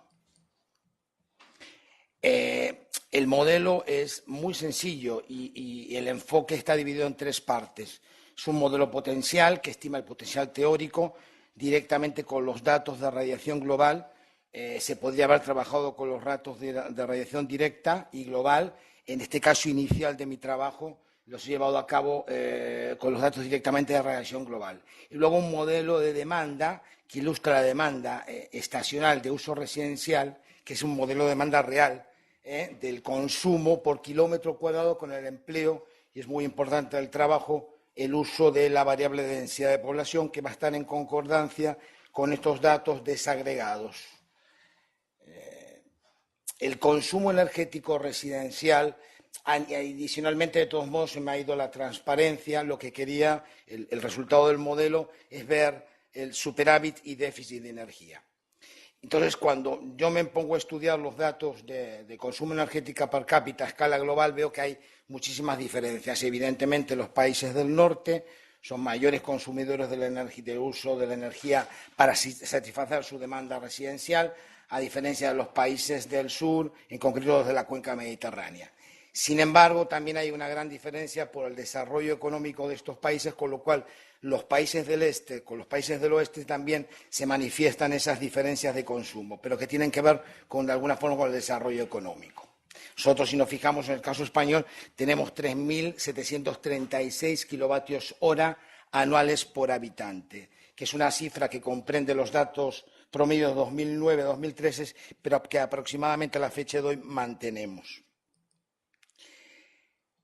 El modelo es muy sencillo y el enfoque está dividido en tres partes. Es un modelo potencial que estima el potencial teórico directamente con los datos de radiación global. Se podría haber trabajado con los datos de radiación directa y global. En este caso inicial de mi trabajo los he llevado a cabo con los datos directamente de radiación global. Y luego un modelo de demanda que ilustra la demanda estacional de uso residencial, que es un modelo de demanda real del consumo por kilómetro cuadrado con el empleo, y es muy importante el trabajo, el uso de la variable de densidad de población, que va a estar en concordancia con estos datos desagregados. El consumo energético residencial, adicionalmente, de todos modos, se me ha ido la transparencia. Lo que quería, el resultado del modelo, es ver el superávit y déficit de energía. Entonces, cuando yo me pongo a estudiar los datos de consumo energético per cápita a escala global, veo que hay muchísimas diferencias. Evidentemente, los países del norte son mayores consumidores del uso de la energía para satisfacer su demanda residencial, a diferencia de los países del sur, en concreto los de la cuenca mediterránea. Sin embargo, también hay una gran diferencia por el desarrollo económico de estos países, con lo cual los países del este con los países del oeste también se manifiestan esas diferencias de consumo, pero que tienen que ver de alguna forma con el desarrollo económico. Nosotros, si nos fijamos en el caso español, tenemos 3.736 kilovatios hora anuales por habitante, que es una cifra que comprende los datos promedios de 2009-2013, pero que aproximadamente a la fecha de hoy mantenemos.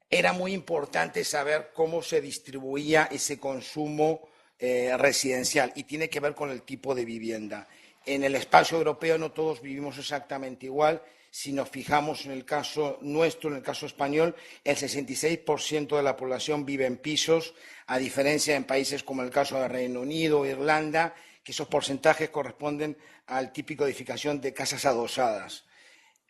Era muy importante saber cómo se distribuía ese consumo residencial y tiene que ver con el tipo de vivienda. En el espacio europeo no todos vivimos exactamente igual. Si nos fijamos en el caso nuestro, en el caso español, el 66% de la población vive en pisos, a diferencia en países como el caso de Reino Unido o Irlanda, que esos porcentajes corresponden al típico edificación de casas adosadas.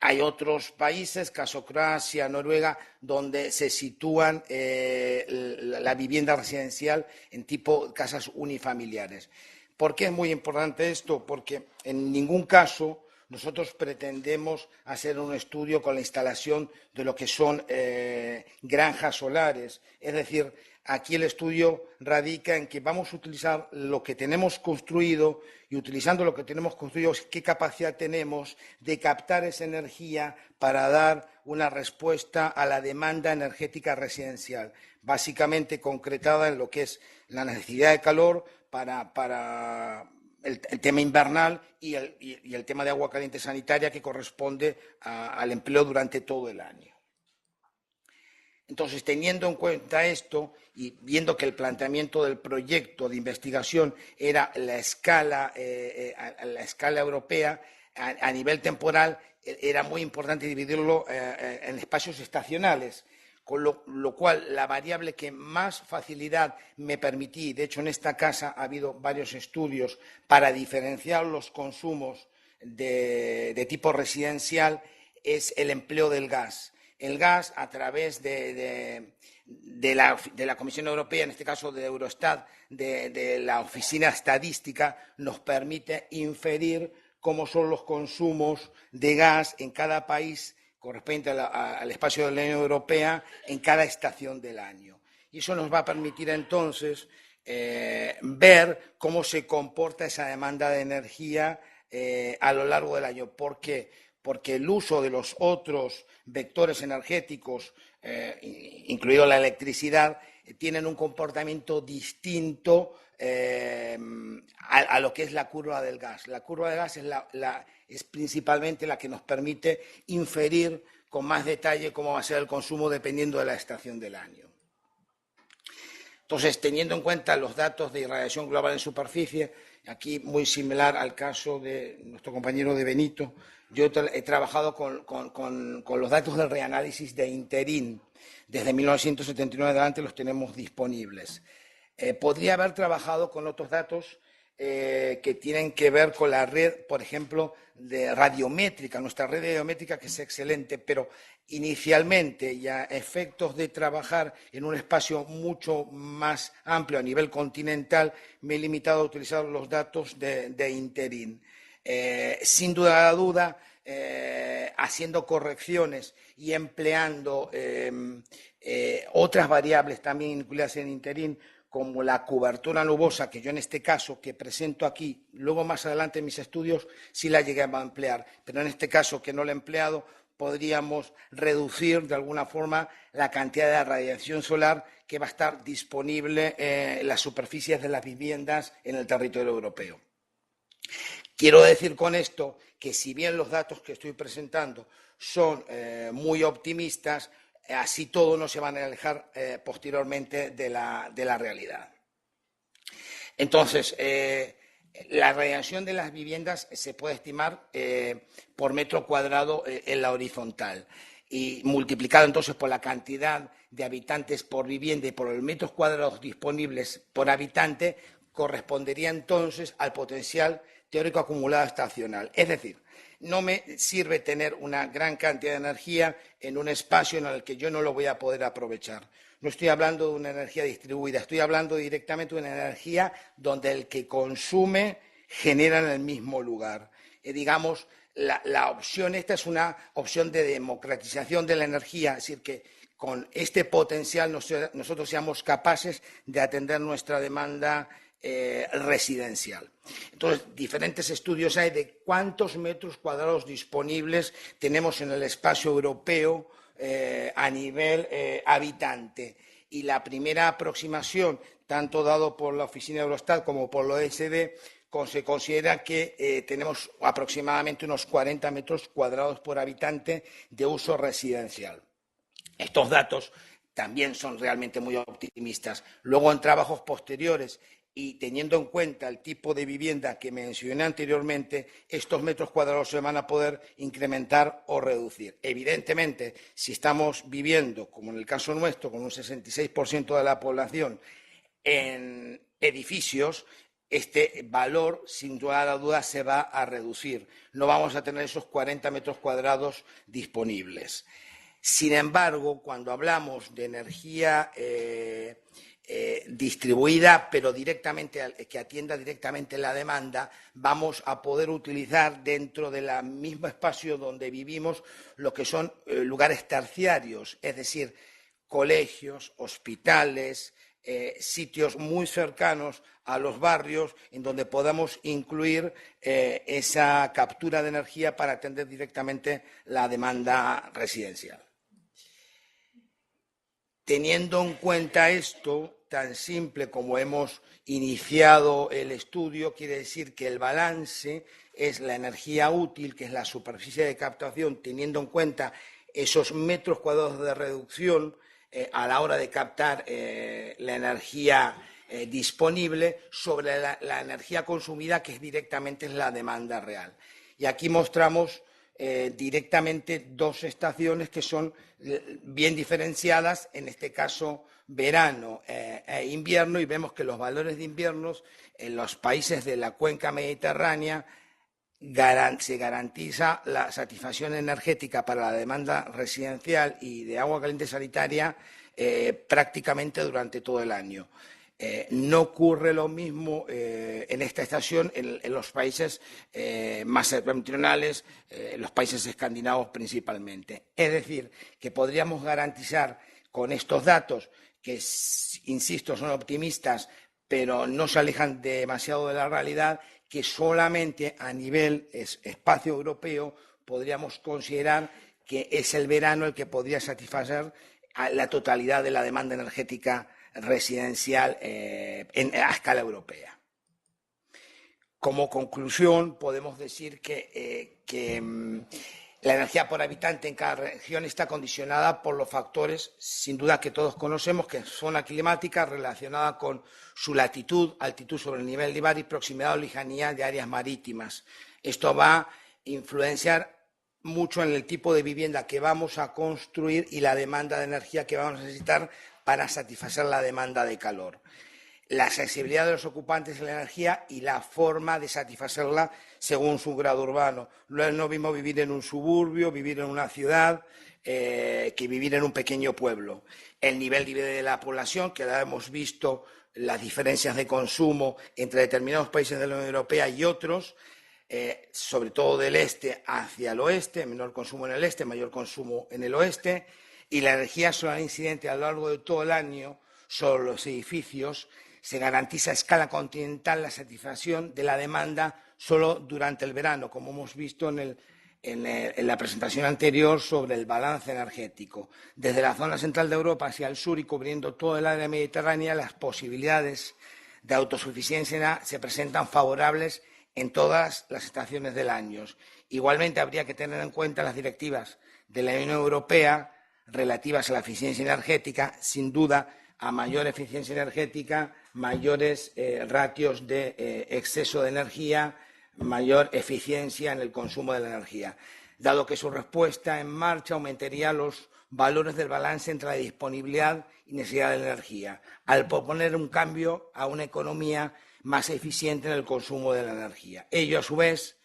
Hay otros países, caso Croacia, Noruega, donde se sitúan la vivienda residencial en tipo casas unifamiliares. ¿Por qué es muy importante esto? Porque en ningún caso nosotros pretendemos hacer un estudio con la instalación de lo que son granjas solares. Es decir, aquí el estudio radica en que vamos a utilizar lo que tenemos construido y utilizando lo que tenemos construido, qué capacidad tenemos de captar esa energía para dar una respuesta a la demanda energética residencial, básicamente concretada en lo que es la necesidad de calor para el tema invernal y el tema de agua caliente sanitaria que corresponde al empleo durante todo el año. Entonces, teniendo en cuenta esto y viendo que el planteamiento del proyecto de investigación era la escala europea, a nivel temporal, era muy importante dividirlo en espacios estacionales, con lo cual la variable que más facilidad me permití, de hecho en esta casa ha habido varios estudios para diferenciar los consumos de tipo residencial, es el empleo del gas. El gas, a través de la Comisión Europea, en este caso de Eurostat, de la Oficina Estadística, nos permite inferir cómo son los consumos de gas en cada país correspondiente al espacio de la Unión Europea en cada estación del año. Y eso nos va a permitir entonces ver cómo se comporta esa demanda de energía a lo largo del año. ¿Por qué? Porque el uso de los otros vectores energéticos, incluido la electricidad, tienen un comportamiento distinto a lo que es la curva del gas. La curva del gas es principalmente la que nos permite inferir con más detalle cómo va a ser el consumo dependiendo de la estación del año. Entonces, teniendo en cuenta los datos de irradiación global en superficie, aquí muy similar al caso de nuestro compañero de Benito, yo he trabajado con los datos del reanálisis de Interin. Desde 1979 adelante los tenemos disponibles. Podría haber trabajado con otros datos que tienen que ver con la red, por ejemplo, de radiométrica, nuestra red radiométrica, que es excelente, pero inicialmente y a efectos de trabajar en un espacio mucho más amplio a nivel continental, me he limitado a utilizar los datos de Interin. Sin duda, haciendo correcciones y empleando otras variables también incluidas en Interin, como la cobertura nubosa, que yo en este caso que presento aquí, luego más adelante en mis estudios sí la llegué a emplear, pero en este caso que no la he empleado, podríamos reducir de alguna forma la cantidad de radiación solar que va a estar disponible en las superficies de las viviendas en el territorio europeo. Quiero decir con esto que si bien los datos que estoy presentando son muy optimistas, así todo no se van a alejar posteriormente de la realidad. Entonces, la radiación de las viviendas se puede estimar por metro cuadrado en la horizontal y multiplicado entonces por la cantidad de habitantes por vivienda y por los metros cuadrados disponibles por habitante, correspondería entonces al potencial teórico acumulado estacional. Es decir, no me sirve tener una gran cantidad de energía en un espacio en el que yo no lo voy a poder aprovechar. No estoy hablando de una energía distribuida, estoy hablando directamente de una energía donde el que consume genera en el mismo lugar. Digamos, la opción esta es una opción de democratización de la energía, es decir, que con este potencial nosotros seamos capaces de atender nuestra demanda residencial. Entonces, diferentes estudios hay de cuántos metros cuadrados disponibles tenemos en el espacio europeo a nivel habitante. Y la primera aproximación, tanto dado por la Oficina de Eurostat como por la OECD, se considera que tenemos aproximadamente unos 40 metros cuadrados por habitante de uso residencial. Estos datos también son realmente muy optimistas. Luego, en trabajos posteriores, y teniendo en cuenta el tipo de vivienda que mencioné anteriormente, estos metros cuadrados se van a poder incrementar o reducir. Evidentemente, si estamos viviendo, como en el caso nuestro, con un 66% de la población en edificios, este valor, sin lugar a dudas, se va a reducir. No vamos a tener esos 40 metros cuadrados disponibles. Sin embargo, cuando hablamos de energía distribuida, pero que atienda directamente la demanda, vamos a poder utilizar dentro del mismo espacio donde vivimos lo que son lugares terciarios, es decir, colegios, hospitales, sitios muy cercanos a los barrios en donde podamos incluir esa captura de energía para atender directamente la demanda residencial. Teniendo en cuenta esto, tan simple como hemos iniciado el estudio, quiere decir que el balance es la energía útil, que es la superficie de captación, teniendo en cuenta esos metros cuadrados de reducción a la hora de captar la energía disponible sobre la energía consumida, que es directamente la demanda real. Y aquí mostramos directamente dos estaciones que son bien diferenciadas, en este caso verano e invierno, y vemos que los valores de inviernos en los países de la cuenca mediterránea se garantiza la satisfacción energética para la demanda residencial y de agua caliente sanitaria prácticamente durante todo el año. No ocurre lo mismo en esta estación en los países más septentrionales, en los países escandinavos principalmente. Es decir, que podríamos garantizar con estos datos, que, insisto, son optimistas, pero no se alejan demasiado de la realidad, que solamente a nivel espacio europeo podríamos considerar que es el verano el que podría satisfacer a la totalidad de la demanda energética residencial a escala europea. Como conclusión, podemos decir que la energía por habitante en cada región está condicionada por los factores, sin duda, que todos conocemos, que es zona climática relacionada con su latitud, altitud sobre el nivel del mar y proximidad o lejanía de áreas marítimas. Esto va a influenciar mucho en el tipo de vivienda que vamos a construir y la demanda de energía que vamos a necesitar para satisfacer la demanda de calor. La accesibilidad de los ocupantes de la energía y la forma de satisfacerla según su grado urbano. No es lo mismo vivir en un suburbio, vivir en una ciudad, que vivir en un pequeño pueblo. El nivel de vida de la población, que ya hemos visto las diferencias de consumo entre determinados países de la Unión Europea y otros, sobre todo del este hacia el oeste, menor consumo en el este, mayor consumo en el oeste, y la energía solar incidente a lo largo de todo el año sobre los edificios. Se garantiza a escala continental la satisfacción de la demanda solo durante el verano, como hemos visto en la presentación anterior sobre el balance energético. Desde la zona central de Europa hacia el sur y cubriendo todo el área mediterránea, las posibilidades de autosuficiencia se presentan favorables en todas las estaciones del año. Igualmente, habría que tener en cuenta las directivas de la Unión Europea relativas a la eficiencia energética. Sin duda, a mayor eficiencia energética, mayores ratios de exceso de energía, mayor eficiencia en el consumo de la energía, dado que su respuesta en marcha aumentaría los valores del balance entre la disponibilidad y necesidad de la energía, al proponer un cambio a una economía más eficiente en el consumo de la energía. Ello, a su vez,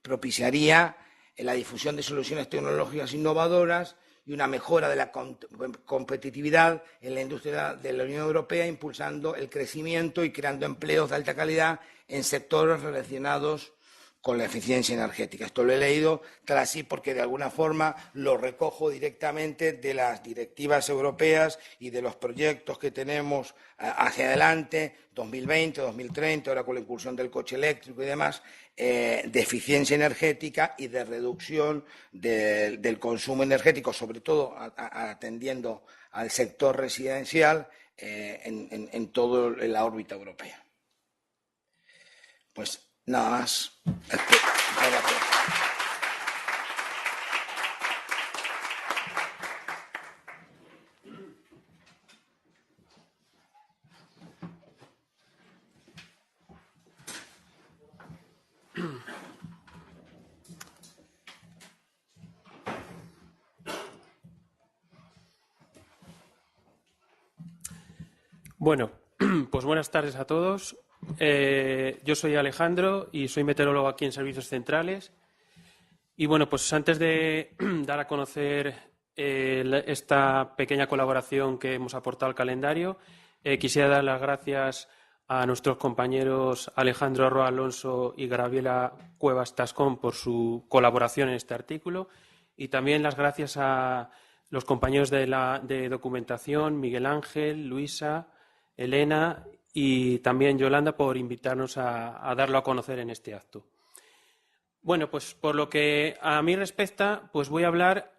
propiciaría la difusión de soluciones tecnológicas innovadoras y una mejora de la competitividad en la industria de la Unión Europea, impulsando el crecimiento y creando empleos de alta calidad en sectores relacionados con la eficiencia energética. Esto lo he leído tal así porque de alguna forma lo recojo directamente de las directivas europeas y de los proyectos que tenemos hacia adelante, 2020, 2030, ahora con la incursión del coche eléctrico y demás, de eficiencia energética y de reducción del consumo energético, sobre todo atendiendo al sector residencial en toda la órbita europea. Pues nada más. Gracias. Bueno, pues buenas tardes a todos. Yo soy Alejandro y soy meteorólogo aquí en Servicios Centrales. Y bueno, pues antes de dar a conocer esta pequeña colaboración que hemos aportado al calendario, quisiera dar las gracias a nuestros compañeros Alejandro Arroa Alonso y Gabriela Cuevas Tascón por su colaboración en este artículo, y también las gracias a los compañeros de documentación, Miguel Ángel, Luisa, Elena y también Yolanda, por invitarnos a darlo a conocer en este acto. Bueno, pues por lo que a mí respecta, pues voy a hablar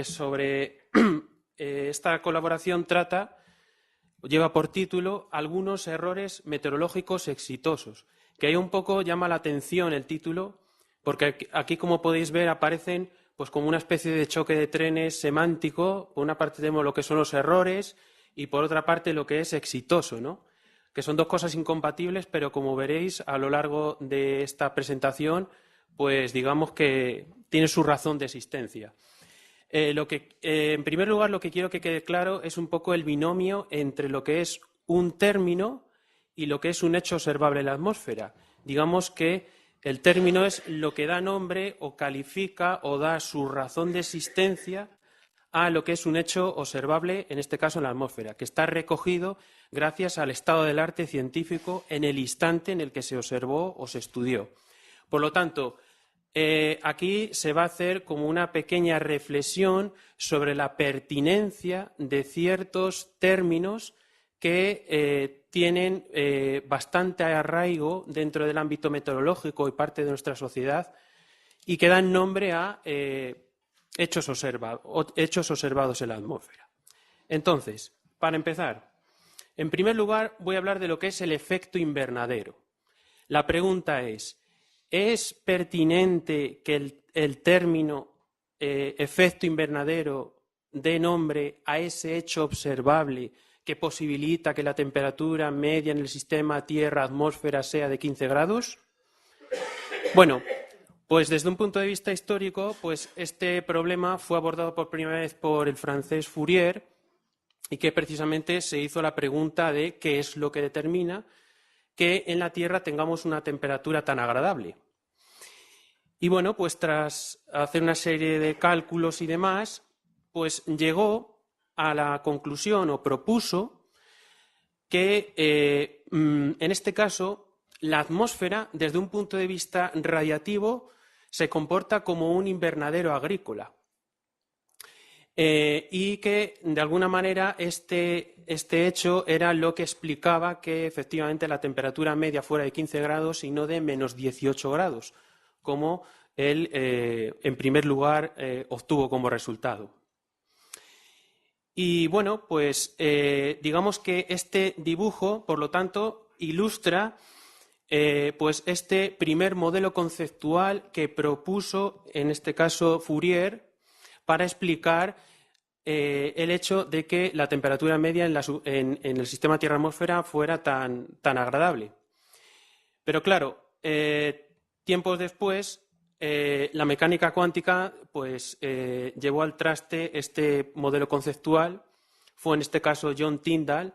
sobre esta colaboración lleva por título Algunos errores meteorológicos exitosos, que ahí un poco llama la atención el título, porque aquí, como podéis ver, aparecen pues como una especie de choque de trenes semántico. Por una parte tenemos lo que son los errores y por otra parte lo que es exitoso, ¿no? Que son dos cosas incompatibles, pero como veréis a lo largo de esta presentación, pues digamos que tiene su razón de existencia. En primer lugar, lo que quiero que quede claro es un poco el binomio entre lo que es un término y lo que es un hecho observable en la atmósfera. Digamos que el término es lo que da nombre o califica o da su razón de existencia a lo que es un hecho observable, en este caso en la atmósfera, que está recogido gracias al estado del arte científico en el instante en el que se observó o se estudió. Por lo tanto, aquí se va a hacer como una pequeña reflexión sobre la pertinencia de ciertos términos que tienen bastante arraigo dentro del ámbito meteorológico y parte de nuestra sociedad y que dan nombre a hechos observados en la atmósfera. Entonces, para empezar, en primer lugar voy a hablar de lo que es el efecto invernadero. La pregunta ¿es pertinente que el término efecto invernadero dé nombre a ese hecho observable que posibilita que la temperatura media en el sistema Tierra-atmósfera sea de 15 grados? Bueno, pues desde un punto de vista histórico, pues este problema fue abordado por primera vez por el francés Fourier, y que precisamente se hizo la pregunta de qué es lo que determina que en la Tierra tengamos una temperatura tan agradable. Y bueno, pues tras hacer una serie de cálculos y demás, pues llegó a la conclusión o propuso que en este caso la atmósfera, desde un punto de vista radiativo, se comporta como un invernadero agrícola. Y que, de alguna manera, este hecho era lo que explicaba que, efectivamente, la temperatura media fuera de 15 grados y no de menos 18 grados, como él, en primer lugar, obtuvo como resultado. Y, bueno, pues digamos que este dibujo, por lo tanto, ilustra pues este primer modelo conceptual que propuso, en este caso, Fourier, para explicar el hecho de que la temperatura media en el sistema Tierra-atmósfera fuera tan agradable. Pero claro, tiempos después, la mecánica cuántica pues, llevó al traste este modelo conceptual. Fue en este caso John Tyndall,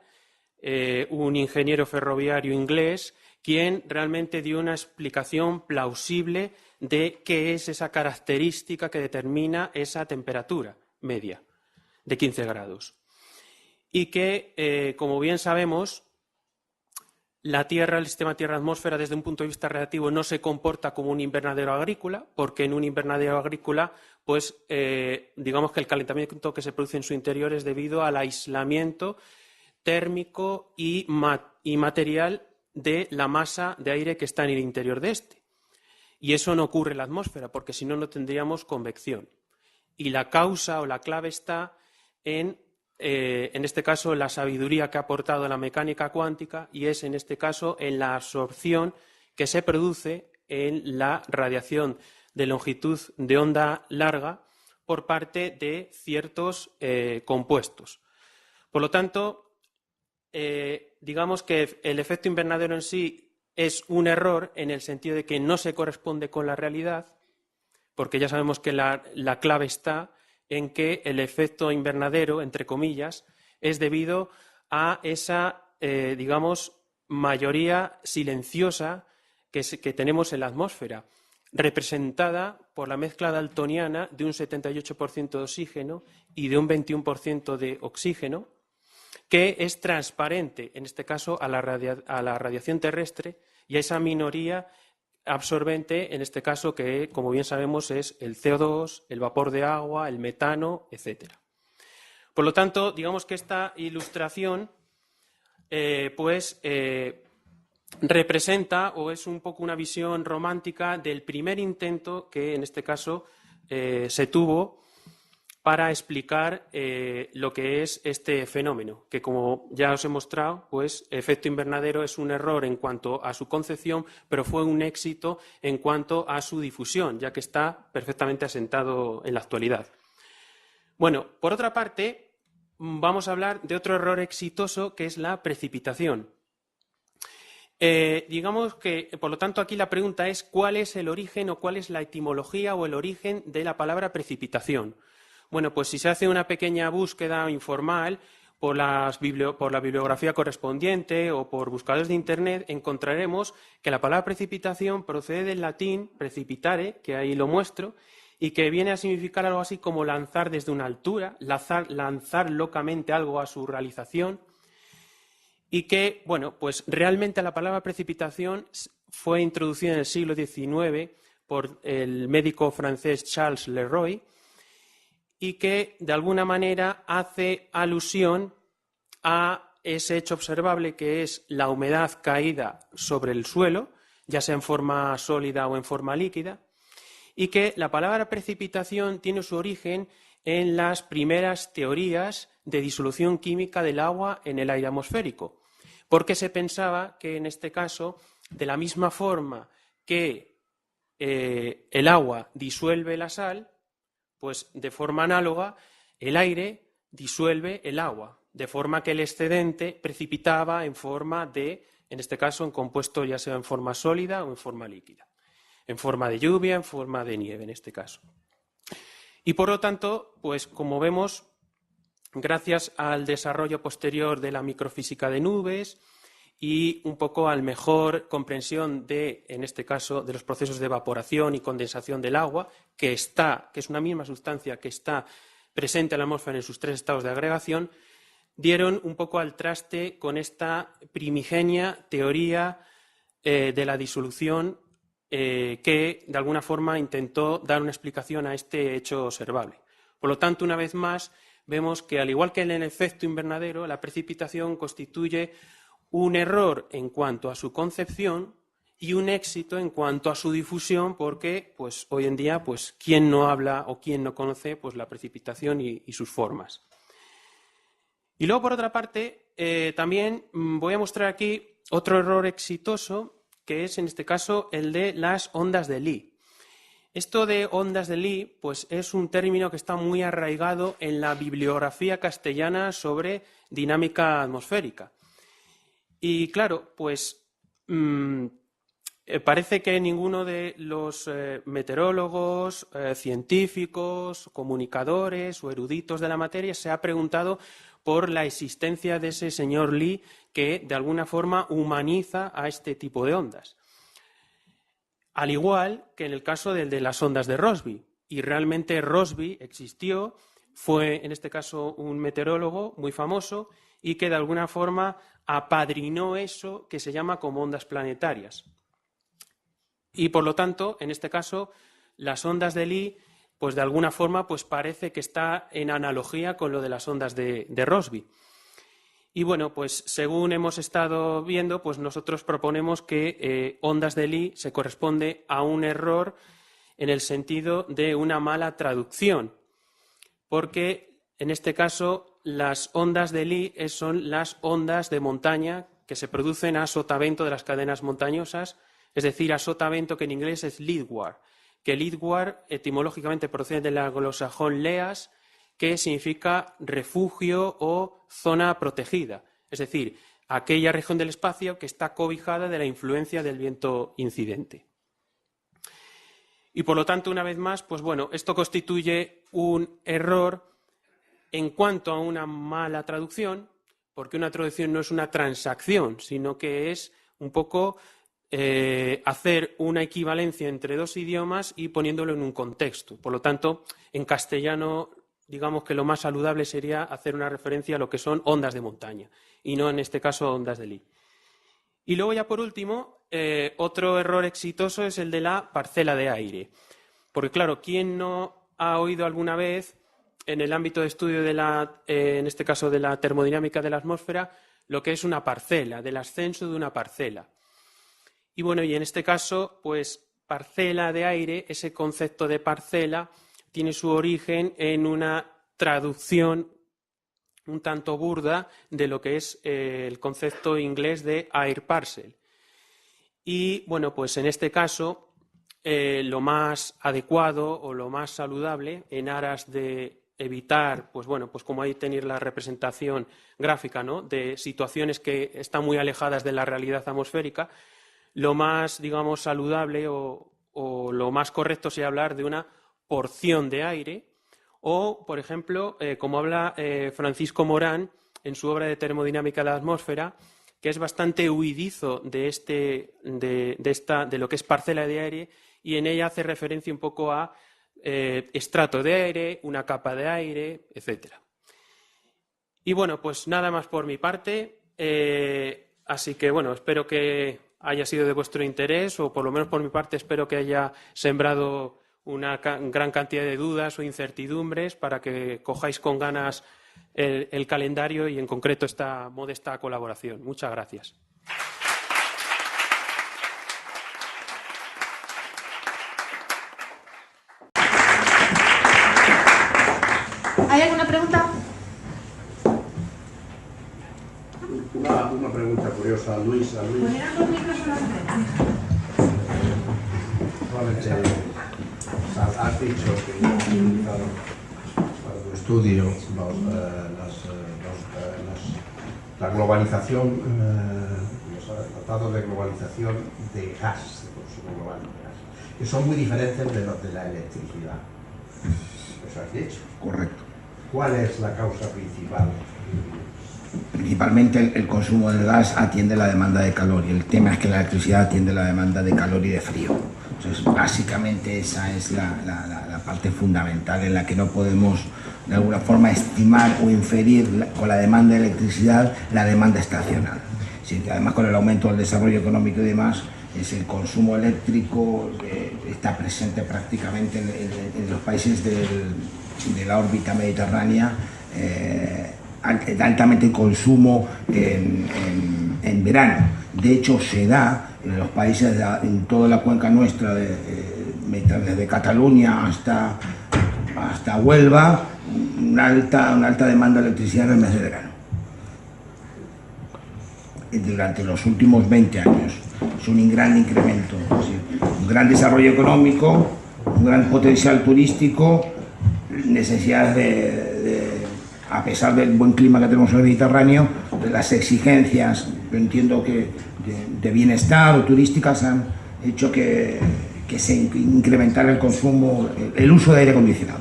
un ingeniero ferroviario inglés, quien realmente dio una explicación plausible de qué es esa característica que determina esa temperatura media de 15 grados. Y que, como bien sabemos, la Tierra, el sistema Tierra-atmósfera, desde un punto de vista relativo, no se comporta como un invernadero agrícola, porque en un invernadero agrícola, pues, digamos que el calentamiento que se produce en su interior es debido al aislamiento térmico y material de la masa de aire que está en el interior de este. Y eso no ocurre en la atmósfera, porque si no, no tendríamos convección. Y la causa o la clave está en este caso, la sabiduría que ha aportado la mecánica cuántica, y es, en este caso, en la absorción que se produce en la radiación de longitud de onda larga por parte de ciertos compuestos. Por lo tanto, digamos que el efecto invernadero en sí es un error en el sentido de que no se corresponde con la realidad, porque ya sabemos que la clave está en que el efecto invernadero, entre comillas, es debido a esa digamos, mayoría silenciosa que tenemos en la atmósfera, representada por la mezcla daltoniana de un 78% de oxígeno y de un 21% de oxígeno, que es transparente, en este caso, a la radiación terrestre y a esa minoría absorbente, en este caso, que, como bien sabemos, es el CO2, el vapor de agua, el metano, etcétera. Por lo tanto, digamos que esta ilustración representa o es un poco una visión romántica del primer intento que, en este caso, se tuvo para explicar lo que es este fenómeno, que, como ya os he mostrado, pues efecto invernadero es un error en cuanto a su concepción, pero fue un éxito en cuanto a su difusión, ya que está perfectamente asentado en la actualidad. Bueno, por otra parte, vamos a hablar de otro error exitoso, que es la precipitación. Digamos que, por lo tanto, aquí la pregunta es ¿cuál es el origen o cuál es la etimología o el origen de la palabra precipitación? Bueno, pues si se hace una pequeña búsqueda informal por la bibliografía correspondiente o por buscadores de Internet, encontraremos que la palabra precipitación procede del latín precipitare, que ahí lo muestro, y que viene a significar algo así como lanzar desde una altura, lanzar locamente algo a su realización, y que, bueno, pues realmente la palabra precipitación fue introducida en el siglo XIX por el médico francés Charles Leroy y que, de alguna manera, hace alusión a ese hecho observable que es la humedad caída sobre el suelo, ya sea en forma sólida o en forma líquida, y que la palabra precipitación tiene su origen en las primeras teorías de disolución química del agua en el aire atmosférico, porque se pensaba que, en este caso, de la misma forma que el agua disuelve la sal, pues de forma análoga el aire disuelve el agua, de forma que el excedente precipitaba en forma de, en este caso, en compuesto ya sea en forma sólida o en forma líquida, en forma de lluvia, en forma de nieve en este caso. Y por lo tanto, pues como vemos, gracias al desarrollo posterior de la microfísica de nubes y un poco a la mejor comprensión de, en este caso, de los procesos de evaporación y condensación del agua, que es una misma sustancia que está presente en la atmósfera en sus tres estados de agregación, dieron un poco al traste con esta primigenia teoría de la disolución que, de alguna forma, intentó dar una explicación a este hecho observable. Por lo tanto, una vez más, vemos que, al igual que en el efecto invernadero, la precipitación constituye un error en cuanto a su concepción y un éxito en cuanto a su difusión, porque pues, hoy en día, pues, ¿quién no habla o quién no conoce pues, la precipitación y sus formas? Y luego, por otra parte, también voy a mostrar aquí otro error exitoso, que es, en este caso, el de las ondas de Lie. Esto de ondas de Lie pues, es un término que está muy arraigado en la bibliografía castellana sobre dinámica atmosférica. Y claro, pues parece que ninguno de los meteorólogos, científicos, comunicadores o eruditos de la materia se ha preguntado por la existencia de ese señor Lie que de alguna forma humaniza a este tipo de ondas. Al igual que en el caso de las ondas de Rossby. Y realmente Rossby existió, fue en este caso un meteorólogo muy famoso y que de alguna forma apadrinó eso que se llama como ondas planetarias. Y por lo tanto, en este caso, las ondas de Lie, pues de alguna forma pues parece que está en analogía con lo de las ondas de Rossby. Y bueno, pues según hemos estado viendo, pues nosotros proponemos que ondas de Lie se corresponde a un error en el sentido de una mala traducción, porque en este caso las ondas de Lie son las ondas de montaña que se producen a sotavento de las cadenas montañosas, es decir, a sotavento, que en inglés es leadward, que leadward etimológicamente procede del anglosajón leas, que significa refugio o zona protegida, es decir, aquella región del espacio que está cobijada de la influencia del viento incidente. Y por lo tanto, una vez más, pues bueno, esto constituye un error en cuanto a una mala traducción, porque una traducción no es una transacción, sino que es un poco hacer una equivalencia entre dos idiomas y poniéndolo en un contexto. Por lo tanto, en castellano, digamos que lo más saludable sería hacer una referencia a lo que son ondas de montaña y no, en este caso, ondas de Lie. Y luego, ya por último, otro error exitoso es el de la parcela de aire. Porque, claro, ¿quién no ha oído alguna vez en el ámbito de estudio de en este caso de la termodinámica de la atmósfera, lo que es una parcela, del ascenso de una parcela? Y bueno, y en este caso, pues parcela de aire, ese concepto de parcela tiene su origen en una traducción un tanto burda de lo que es el concepto inglés de air parcel. Y bueno, pues en este caso, lo más adecuado o lo más saludable en aras de evitar, pues bueno, pues como ahí tenéis la representación gráfica, ¿no?, de situaciones que están muy alejadas de la realidad atmosférica, lo más, digamos, saludable o lo más correcto sería hablar de una porción de aire o, por ejemplo, como habla Francisco Morán en su obra de termodinámica de la atmósfera, que es bastante huidizo de lo que es parcela de aire, y en ella hace referencia un poco a estrato de aire, una capa de aire, etcétera. Y bueno, pues nada más por mi parte. Así que bueno, espero que haya sido de vuestro interés, o por lo menos por mi parte espero que haya sembrado una gran cantidad de dudas o incertidumbres para que cojáis con ganas el calendario y en concreto esta modesta colaboración. Muchas gracias. ¿Hay alguna pregunta? Una pregunta curiosa, Luis. Has dicho que has utilizado para tu estudio la globalización, los tratados de globalización de gas, de consumo global de gas, que son muy diferentes de los de la electricidad. Eso has dicho. Correcto. ¿Cuál es la causa principal? Principalmente el consumo del gas atiende la demanda de calor, y el tema es que la electricidad atiende la demanda de calor y de frío. Entonces, básicamente esa es la parte fundamental en la que no podemos de alguna forma estimar o inferir con la demanda de electricidad la demanda estacional. Sí, además, con el aumento del desarrollo económico y demás, es el consumo eléctrico está presente prácticamente en los países de la órbita mediterránea, altamente consumo en verano. De hecho, se da en los países, en toda la cuenca nuestra, desde Cataluña hasta Huelva, una alta demanda de electricidad en el mes de verano. Y durante los últimos 20 años. Es un gran incremento, es decir, un gran desarrollo económico, un gran potencial turístico, necesidades a pesar del buen clima que tenemos en el Mediterráneo, de las exigencias, yo entiendo que de bienestar o turísticas han hecho que se incrementara el consumo, el uso de aire acondicionado.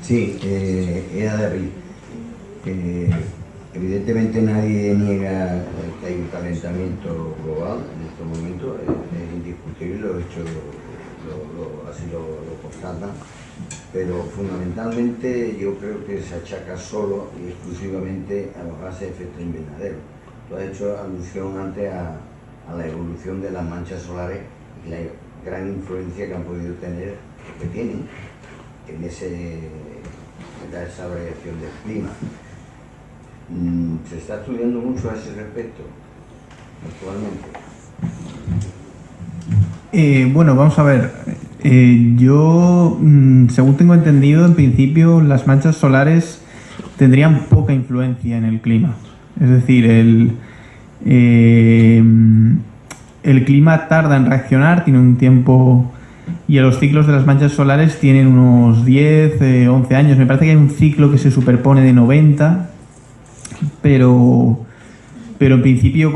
Sí, era David. Evidentemente nadie niega que hay un calentamiento global en estos momentos, es indiscutible, así lo constatan, pero fundamentalmente yo creo que se achaca solo y exclusivamente a los gases de efecto invernadero. Tú has hecho alusión antes a la evolución de las manchas solares y la gran influencia que han podido tener, que tienen, en esa variación del clima. ¿Se está estudiando mucho a ese respecto actualmente? Bueno, vamos a ver. Yo, según tengo entendido, en principio las manchas solares tendrían poca influencia en el clima. Es decir, el clima tarda en reaccionar, tiene un tiempo, y los ciclos de las manchas solares tienen unos 10, 11 años. Me parece que hay un ciclo que se superpone de 90, pero en principio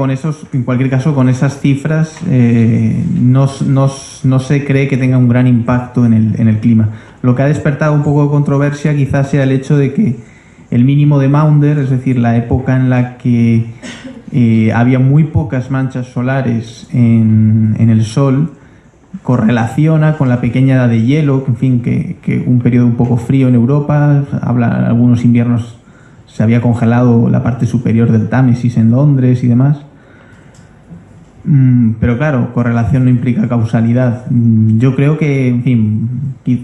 en cualquier caso con esas cifras no se cree que tenga un gran impacto en el clima. Lo que ha despertado un poco de controversia quizás sea el hecho de que el mínimo de Maunder, es decir, la época en la que había muy pocas manchas solares en el Sol, correlaciona con la pequeña edad de hielo, que, en fin, que un periodo un poco frío en Europa, algunos inviernos se había congelado la parte superior del Támesis en Londres y demás. Pero claro, correlación no implica causalidad. Yo creo que, en fin,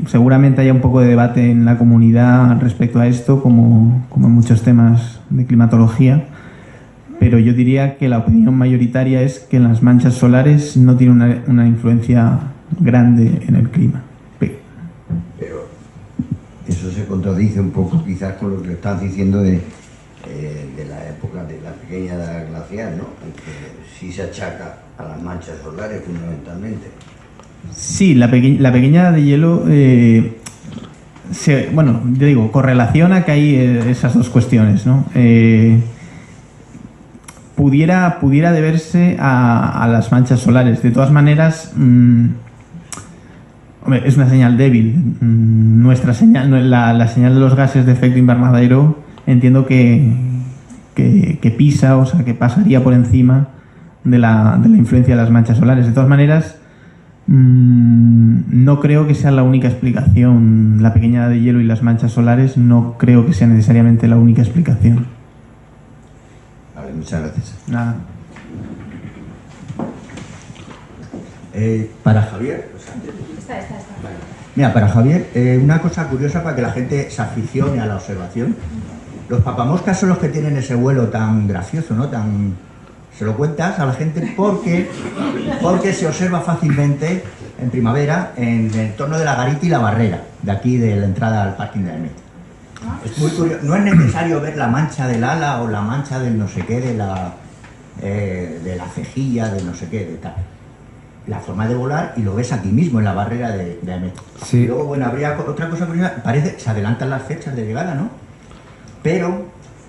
seguramente haya un poco de debate en la comunidad respecto a esto, como en muchos temas de climatología, pero yo diría que la opinión mayoritaria es que las manchas solares no tienen una influencia grande en el clima. Pero eso se contradice un poco quizás con lo que estás diciendo de la época de la pequeña edad glacial, ¿no? Que sí se achaca a las manchas solares fundamentalmente. Sí, la pequeña edad de hielo, bueno, yo digo, correlaciona que hay esas dos cuestiones, ¿no? Pudiera deberse a las manchas solares. De todas maneras, hombre, es una señal débil. Nuestra señal, la señal de los gases de efecto invernadero, entiendo que pisa, o sea, que pasaría por encima de la influencia de las manchas solares. De todas maneras, no creo que sea la única explicación. La pequeña edad de hielo y las manchas solares no creo que sea necesariamente la única explicación. Vale, muchas gracias. Nada. Para Javier. Vale. Mira, para Javier, una cosa curiosa para que la gente se aficione a la observación. Los papamoscas son los que tienen ese vuelo tan gracioso, ¿no? Se lo cuentas a la gente porque se observa fácilmente en primavera en el entorno de la garita y la barrera, de aquí de la entrada al parking de Amet. Es muy curioso. No es necesario ver la mancha del ala o la mancha del no sé qué, de la cejilla, de no sé qué, de tal. La forma de volar y lo ves aquí mismo en la barrera de Amet. Sí. Y luego, bueno, habría otra cosa curiosa, se adelantan las fechas de llegada, ¿no? Pero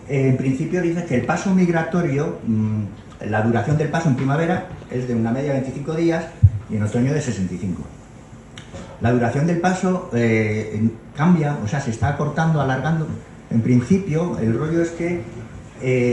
en principio dices que el paso migratorio, la duración del paso en primavera es de una media de 25 días y en otoño de 65. La duración del paso cambia, o sea, se está acortando, alargando. En principio, el rollo es que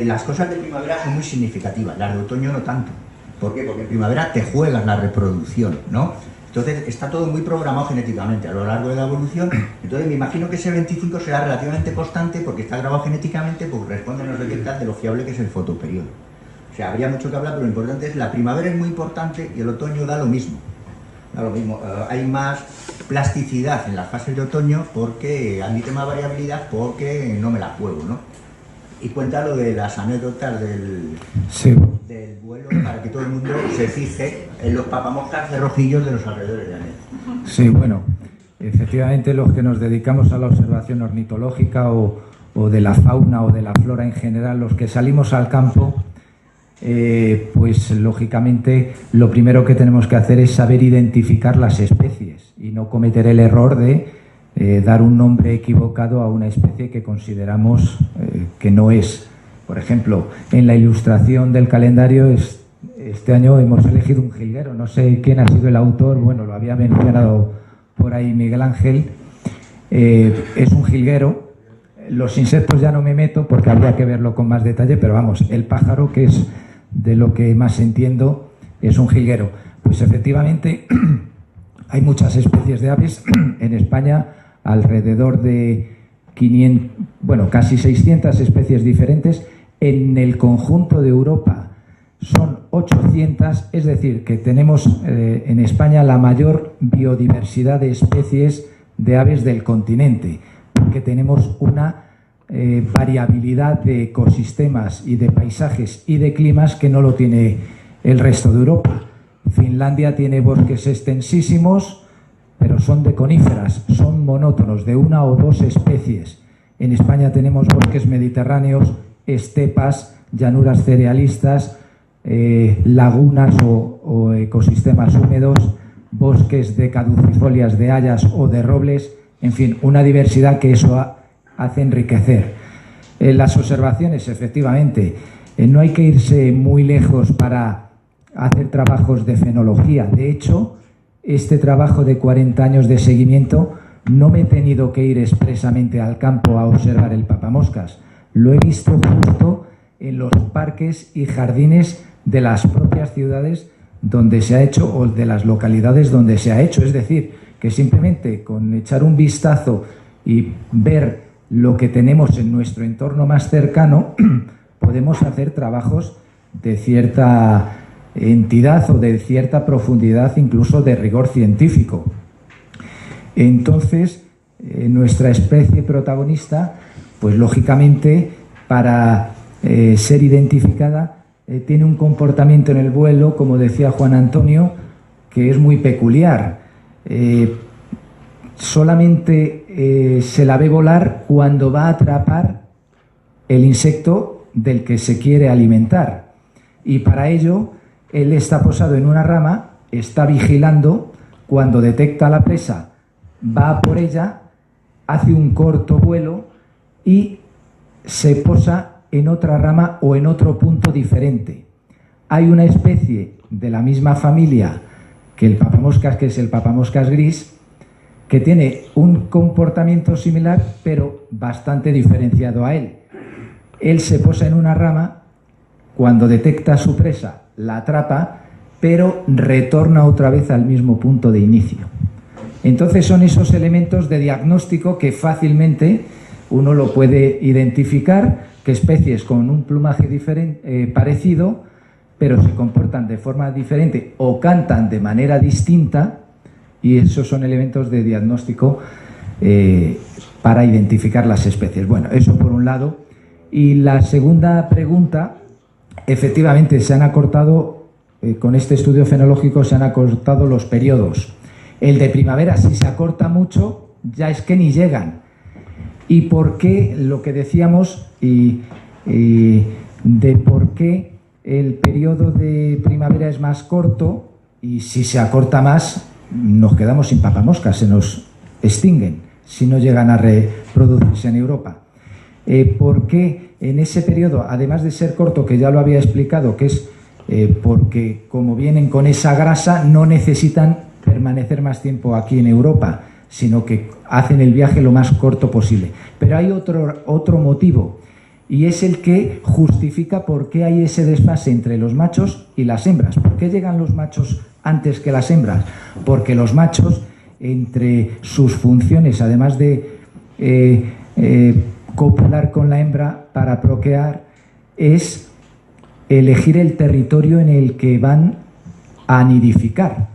las cosas de primavera son muy significativas, las de otoño no tanto. ¿Por qué? Porque en primavera te juegas la reproducción, ¿no? Entonces está todo muy programado genéticamente a lo largo de la evolución. Entonces me imagino que ese 25 será relativamente constante porque está grabado genéticamente, porque responde a no sé qué tal de lo fiable que es el fotoperiodo. O sea, habría mucho que hablar, pero lo importante es la primavera es muy importante y el otoño da lo mismo. Da lo mismo. Hay más plasticidad en las fases de otoño porque admite más variabilidad porque no me la juego, ¿no? Y cuenta lo de las anécdotas del vuelo para que todo el mundo se fije en los papamoscas de rojillos de los alrededores de Anet. Sí, bueno, efectivamente los que nos dedicamos a la observación ornitológica o de la fauna o de la flora en general, los que salimos al campo, pues lógicamente lo primero que tenemos que hacer es saber identificar las especies y no cometer el error de dar un nombre equivocado a una especie que consideramos que no es. Por ejemplo, en la ilustración del calendario este año hemos elegido un jilguero. No sé quién ha sido el autor, bueno, lo había mencionado por ahí Miguel Ángel. Es un jilguero. Los insectos ya no me meto porque habría que verlo con más detalle, pero vamos, el pájaro, que es de lo que más entiendo, es un jilguero. Pues efectivamente hay muchas especies de aves en España, alrededor de 500, bueno, casi 600 especies diferentes. En el conjunto de Europa son 800, es decir, que tenemos en España la mayor biodiversidad de especies de aves del continente, porque tenemos una variabilidad de ecosistemas y de paisajes y de climas que no lo tiene el resto de Europa. Finlandia tiene bosques extensísimos, pero son de coníferas, son monótonos, de una o dos especies. En España tenemos bosques mediterráneos, estepas, llanuras cerealistas, lagunas o ecosistemas húmedos, bosques de caducifolias, de hayas o de robles, en fin, una diversidad que eso hace enriquecer. Las observaciones, efectivamente, no hay que irse muy lejos para hacer trabajos de fenología. De hecho, este trabajo de 40 años de seguimiento no me he tenido que ir expresamente al campo a observar el papamoscas. Lo he visto justo en los parques y jardines de las propias ciudades donde se ha hecho o de las localidades donde se ha hecho. Es decir, que simplemente con echar un vistazo y ver lo que tenemos en nuestro entorno más cercano, podemos hacer trabajos de cierta entidad o de cierta profundidad, incluso de rigor científico. Entonces, nuestra especie protagonista, pues lógicamente, para ser identificada, tiene un comportamiento en el vuelo, como decía Juan Antonio, que es muy peculiar. Solamente se la ve volar cuando va a atrapar el insecto del que se quiere alimentar. Y para ello, él está posado en una rama, está vigilando, cuando detecta la presa, va por ella, hace un corto vuelo y se posa en otra rama o en otro punto diferente. Hay una especie de la misma familia que el papamoscas, que es el papamoscas gris, que tiene un comportamiento similar, pero bastante diferenciado a él. Él se posa en una rama, cuando detecta su presa, la atrapa, pero retorna otra vez al mismo punto de inicio. Entonces son esos elementos de diagnóstico que fácilmente uno lo puede identificar, que especies con un plumaje parecido, pero se comportan de forma diferente o cantan de manera distinta, y esos son elementos de diagnóstico para identificar las especies. Bueno, eso por un lado. Y la segunda pregunta, efectivamente se han acortado, con este estudio fenológico se han acortado los periodos. El de primavera, si se acorta mucho, ya es que ni llegan. ¿Y por qué lo que decíamos de por qué el periodo de primavera es más corto, y si se acorta más nos quedamos sin papamoscas, se nos extinguen si no llegan a reproducirse en Europa? ¿Por qué en ese periodo, además de ser corto, que ya lo había explicado, que es porque como vienen con esa grasa no necesitan permanecer más tiempo aquí en Europa, sino que hacen el viaje lo más corto posible? Pero hay otro motivo, y es el que justifica por qué hay ese desfase entre los machos y las hembras. ¿Por qué llegan los machos antes que las hembras? Porque los machos, entre sus funciones, además de copular con la hembra para procrear, es elegir el territorio en el que van a nidificar.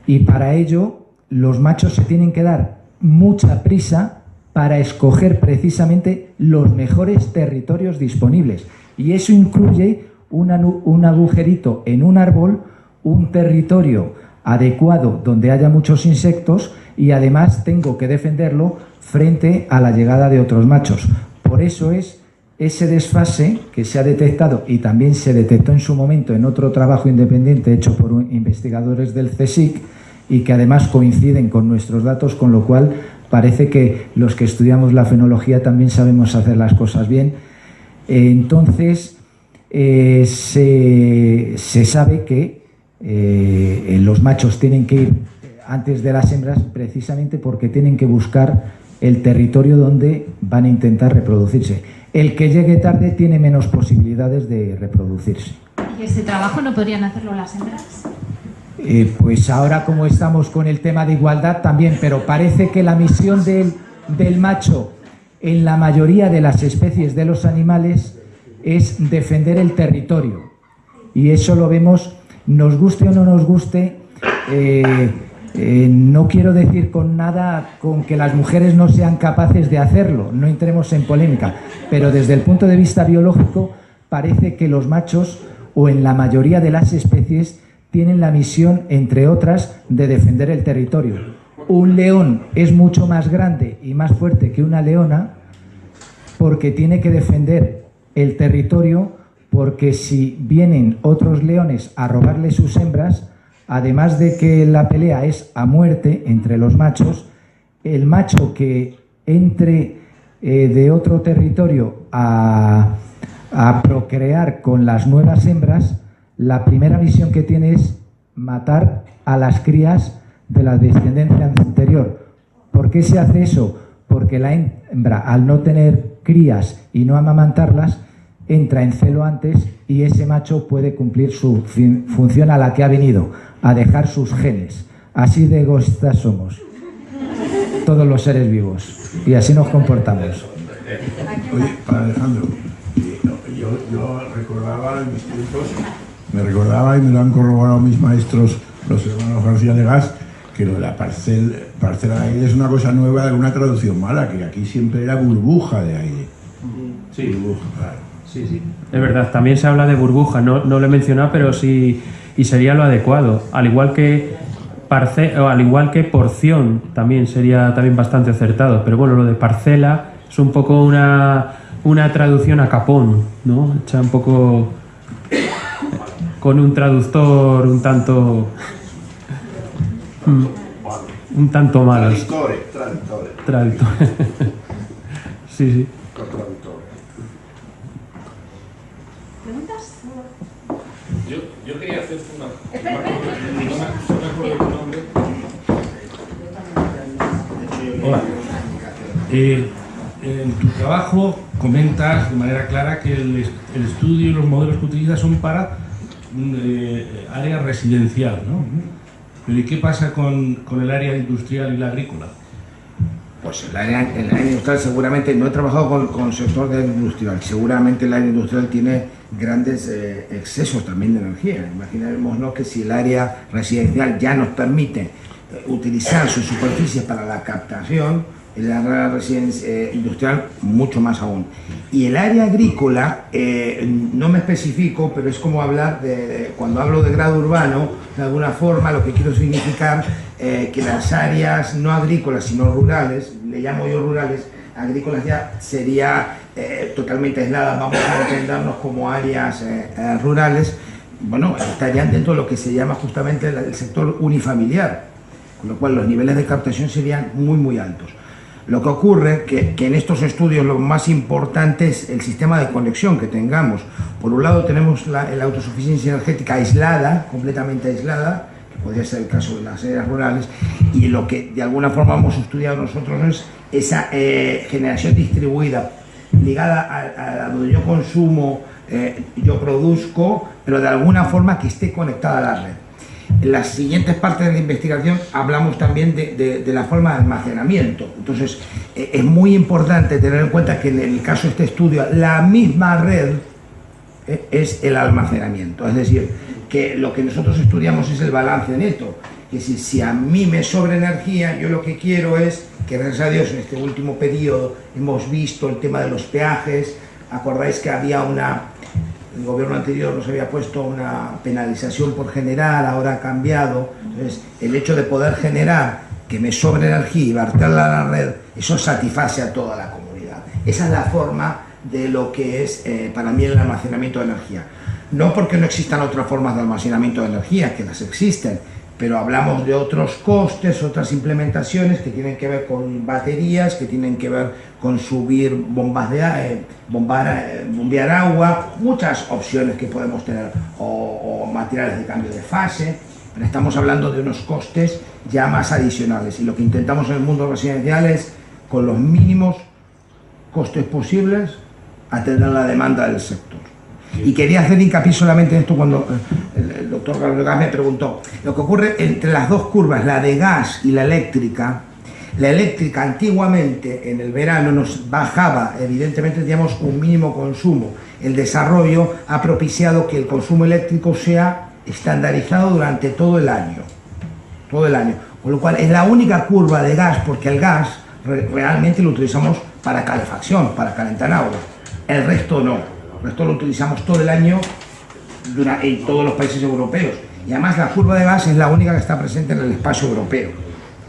Y para ello los machos se tienen que dar mucha prisa para escoger precisamente los mejores territorios disponibles. Y eso incluye un agujerito en un árbol, un territorio adecuado donde haya muchos insectos, y además tengo que defenderlo frente a la llegada de otros machos. Por eso es ese desfase que se ha detectado, y también se detectó en su momento en otro trabajo independiente hecho por investigadores del CSIC, y que además coinciden con nuestros datos, con lo cual parece que los que estudiamos la fenología también sabemos hacer las cosas bien. Entonces, se sabe que los machos tienen que ir antes de las hembras, precisamente porque tienen que buscar el territorio donde van a intentar reproducirse. El que llegue tarde tiene menos posibilidades de reproducirse. ¿Y ese trabajo no podrían hacerlo las hembras? Pues ahora, como estamos con el tema de igualdad también, pero parece que la misión del macho en la mayoría de las especies de los animales es defender el territorio. Y eso lo vemos, nos guste o no nos guste. No quiero decir con nada con que las mujeres no sean capaces de hacerlo, no entremos en polémica, pero desde el punto de vista biológico parece que los machos, o en la mayoría de las especies, tienen la misión, entre otras, de defender el territorio. Un león es mucho más grande y más fuerte que una leona porque tiene que defender el territorio, porque si vienen otros leones a robarle sus hembras, además de que la pelea es a muerte entre los machos, el macho que entre de otro territorio a procrear con las nuevas hembras, la primera misión que tiene es matar a las crías de la descendencia anterior, ¿Por qué se hace eso? Porque la hembra, al no tener crías y no amamantarlas, entra en celo antes y ese macho puede cumplir su función a la que ha venido, a dejar sus genes. Así de egoístas somos todos los seres vivos y así nos comportamos. Oye, para Alejandro, yo recordaba en mis tiempos, me recordaba y me lo han corroborado mis maestros, los hermanos García de Gas, que lo de la parcela de aire es una cosa nueva de una traducción mala, que aquí siempre era burbuja de aire. Sí, burbuja, claro. Sí, sí. Es verdad, también se habla de burbuja, no lo he mencionado, pero sí, y sería lo adecuado. Al igual que porción, también sería también bastante acertado. Pero bueno, lo de parcela es un poco una traducción a capón, ¿no? Hecha un poco con un traductor un tanto malo. Traductore. Sí, sí. ¿Preguntas? Yo quería hacer una... Hola. En tu trabajo comentas de manera clara que el estudio y los modelos que utilizas son para área residencial, ¿no? Pero ¿y qué pasa con el área industrial y la agrícola? Pues el área industrial seguramente, no he trabajado con el sector de industrial, seguramente el área industrial tiene grandes excesos también de energía. Imaginémonos que si el área residencial ya nos permite utilizar sus superficies para la captación, el área industrial mucho más aún. Y el área agrícola, no me especifico, pero es como hablar cuando hablo de grado urbano, de alguna forma lo que quiero significar que las áreas no agrícolas sino rurales, le llamo yo rurales, agrícolas ya sería totalmente aisladas, vamos a entendernos como áreas rurales, bueno, estarían dentro de lo que se llama justamente el sector unifamiliar, con lo cual los niveles de captación serían muy muy altos. Lo que ocurre que en estos estudios lo más importante es el sistema de conexión que tengamos. Por un lado tenemos la autosuficiencia energética aislada, completamente aislada, que podría ser el caso de las áreas rurales, y lo que de alguna forma hemos estudiado nosotros es esa generación distribuida, ligada a donde yo consumo, yo produzco, pero de alguna forma que esté conectada a la red. En las siguientes partes de la investigación hablamos también de la forma de almacenamiento. Entonces, es muy importante tener en cuenta que en el caso de este estudio, la misma red es el almacenamiento. Es decir, que lo que nosotros estudiamos es el balance neto. Es decir, si a mí me sobra energía, yo lo que quiero es que, gracias a Dios, en este último periodo hemos visto el tema de los peajes. Acordáis que había el gobierno anterior nos había puesto una penalización por generar, ahora ha cambiado. Entonces, el hecho de poder generar, que me sobre energía y verterla a la red, eso satisface a toda la comunidad. Esa es la forma de lo que es para mí el almacenamiento de energía. No porque no existan otras formas de almacenamiento de energía, que las existen, pero hablamos de otros costes, otras implementaciones que tienen que ver con baterías, que tienen que ver con subir bombear agua, muchas opciones que podemos tener, o materiales de cambio de fase, pero estamos hablando de unos costes ya más adicionales, y lo que intentamos en el mundo residencial es, con los mínimos costes posibles, atender la demanda del sector. Y quería hacer hincapié solamente en esto cuando el doctor Gabriel Gas me preguntó. Lo que ocurre entre las dos curvas, la de gas y la eléctrica antiguamente en el verano nos bajaba, evidentemente teníamos un mínimo consumo. El desarrollo ha propiciado que el consumo eléctrico sea estandarizado durante todo el año. Con lo cual es la única curva de gas, porque el gas realmente lo utilizamos para calefacción, para calentar agua. El resto no. Esto lo utilizamos todo el año en todos los países europeos. Y además la curva de gas es la única que está presente en el espacio europeo,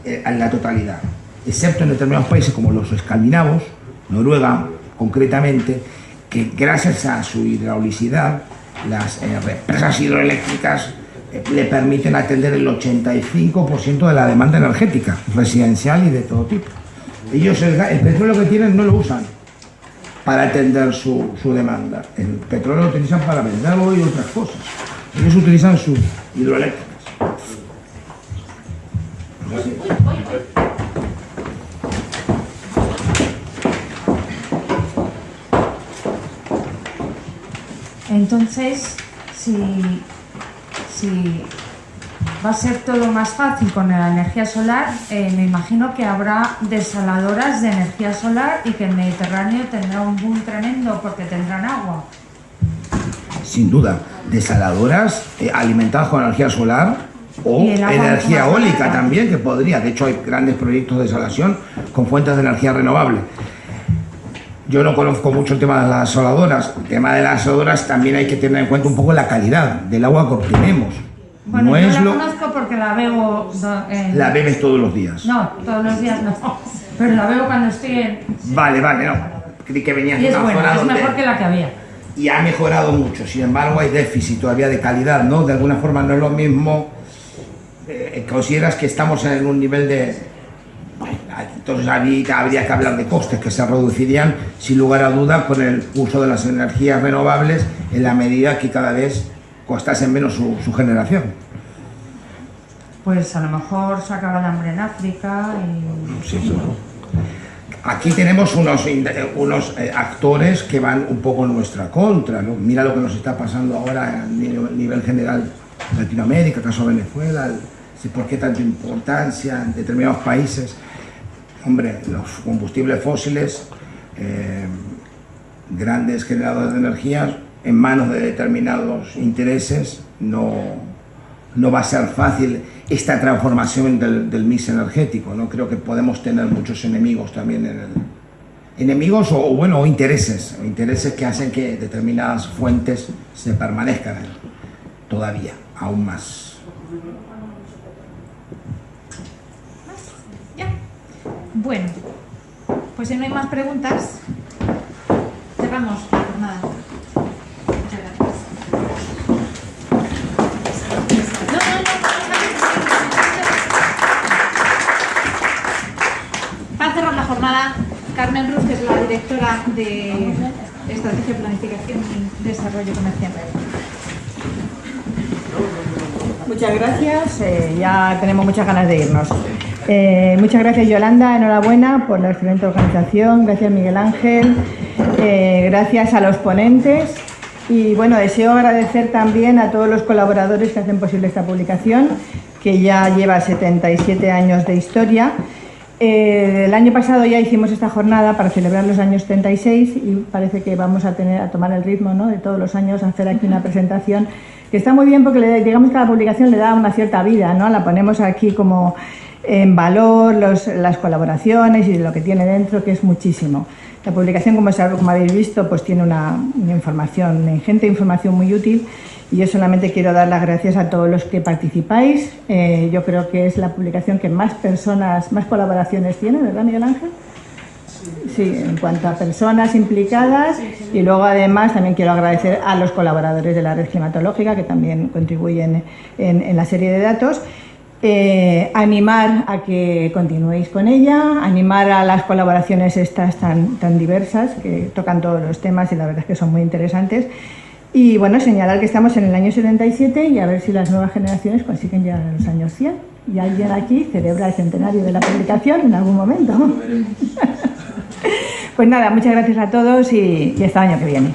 en la totalidad. Excepto en determinados países como los escandinavos, Noruega concretamente, que gracias a su hidraulicidad, las represas hidroeléctricas le permiten atender el 85% de la demanda energética, residencial y de todo tipo. Ellos el petróleo que tienen no lo usan para atender su demanda. El petróleo lo utilizan para venderlo y otras cosas. Ellos utilizan sus hidroeléctricas. Entonces, si va a ser todo más fácil con la energía solar, me imagino que habrá desaladoras de energía solar y que el Mediterráneo tendrá un boom tremendo porque tendrán agua. Sin duda, desaladoras alimentadas con energía solar o energía eólica también, que podría. De hecho, hay grandes proyectos de desalación con fuentes de energía renovable. Yo no conozco mucho el tema de las desaladoras. El tema de las desaladoras también hay que tener en cuenta un poco la calidad del agua que obtenemos. Bueno, no yo es la conozco porque la bebo... La bebes todos los días. No, todos los días no, pero la bebo cuando estoy en... Vale, no. Creí que venías Y de es una buena, zona es donde... mejor que la que había. Y ha mejorado mucho, sin embargo hay déficit todavía de calidad, ¿no? De alguna forma no es lo mismo, consideras que estamos en un nivel de... Bueno, entonces habría que hablar de costes que se reducirían sin lugar a duda con el uso de las energías renovables en la medida que cada vez costase menos su generación. Pues a lo mejor se acaba el hambre en África y... Sí, claro. Aquí tenemos unos actores que van un poco en nuestra contra, ¿no? Mira lo que nos está pasando ahora a nivel general en Latinoamérica, caso Venezuela, por qué tanta importancia en determinados países. Hombre, los combustibles fósiles, grandes generadores de energía, en manos de determinados intereses, no va a ser fácil esta transformación del mix energético, ¿no? Creo que podemos tener muchos enemigos también enemigos o intereses que hacen que determinadas fuentes se permanezcan todavía, aún más. Ya. Bueno, pues si no hay más preguntas, cerramos la jornada. Muchas gracias. Para cerrar la jornada, Carmen Ruz, que es la directora de Estrategia, Planificación y Desarrollo Comercial. Muchas gracias, ya tenemos muchas ganas de irnos. Muchas gracias, Yolanda, enhorabuena por la excelente organización, gracias Miguel Ángel, gracias a los ponentes y bueno, deseo agradecer también a todos los colaboradores que hacen posible esta publicación, que ya lleva 77 años de historia. El año pasado ya hicimos esta jornada para celebrar los años 76 y parece que vamos a tomar el ritmo, ¿no?, de todos los años, hacer aquí una presentación que está muy bien porque digamos que a la publicación le da una cierta vida, ¿no? La ponemos aquí como en valor las colaboraciones y lo que tiene dentro, que es muchísimo. La publicación, como habéis visto, pues tiene una información ingente, información muy útil, y yo solamente quiero dar las gracias a todos los que participáis. Yo creo que es la publicación que más colaboraciones tiene, ¿verdad, Miguel Ángel? Sí, en cuanto a personas implicadas, y luego además también quiero agradecer a los colaboradores de la Red Climatológica que también contribuyen en la serie de datos. Animar a que continuéis con ella, animar a las colaboraciones estas tan diversas que tocan todos los temas y la verdad es que son muy interesantes. Y bueno, señalar que estamos en el año 77 y a ver si las nuevas generaciones consiguen llegar a los años 100. Y alguien aquí celebra el centenario de la publicación en algún momento. Pues nada, muchas gracias a todos y hasta el año que viene.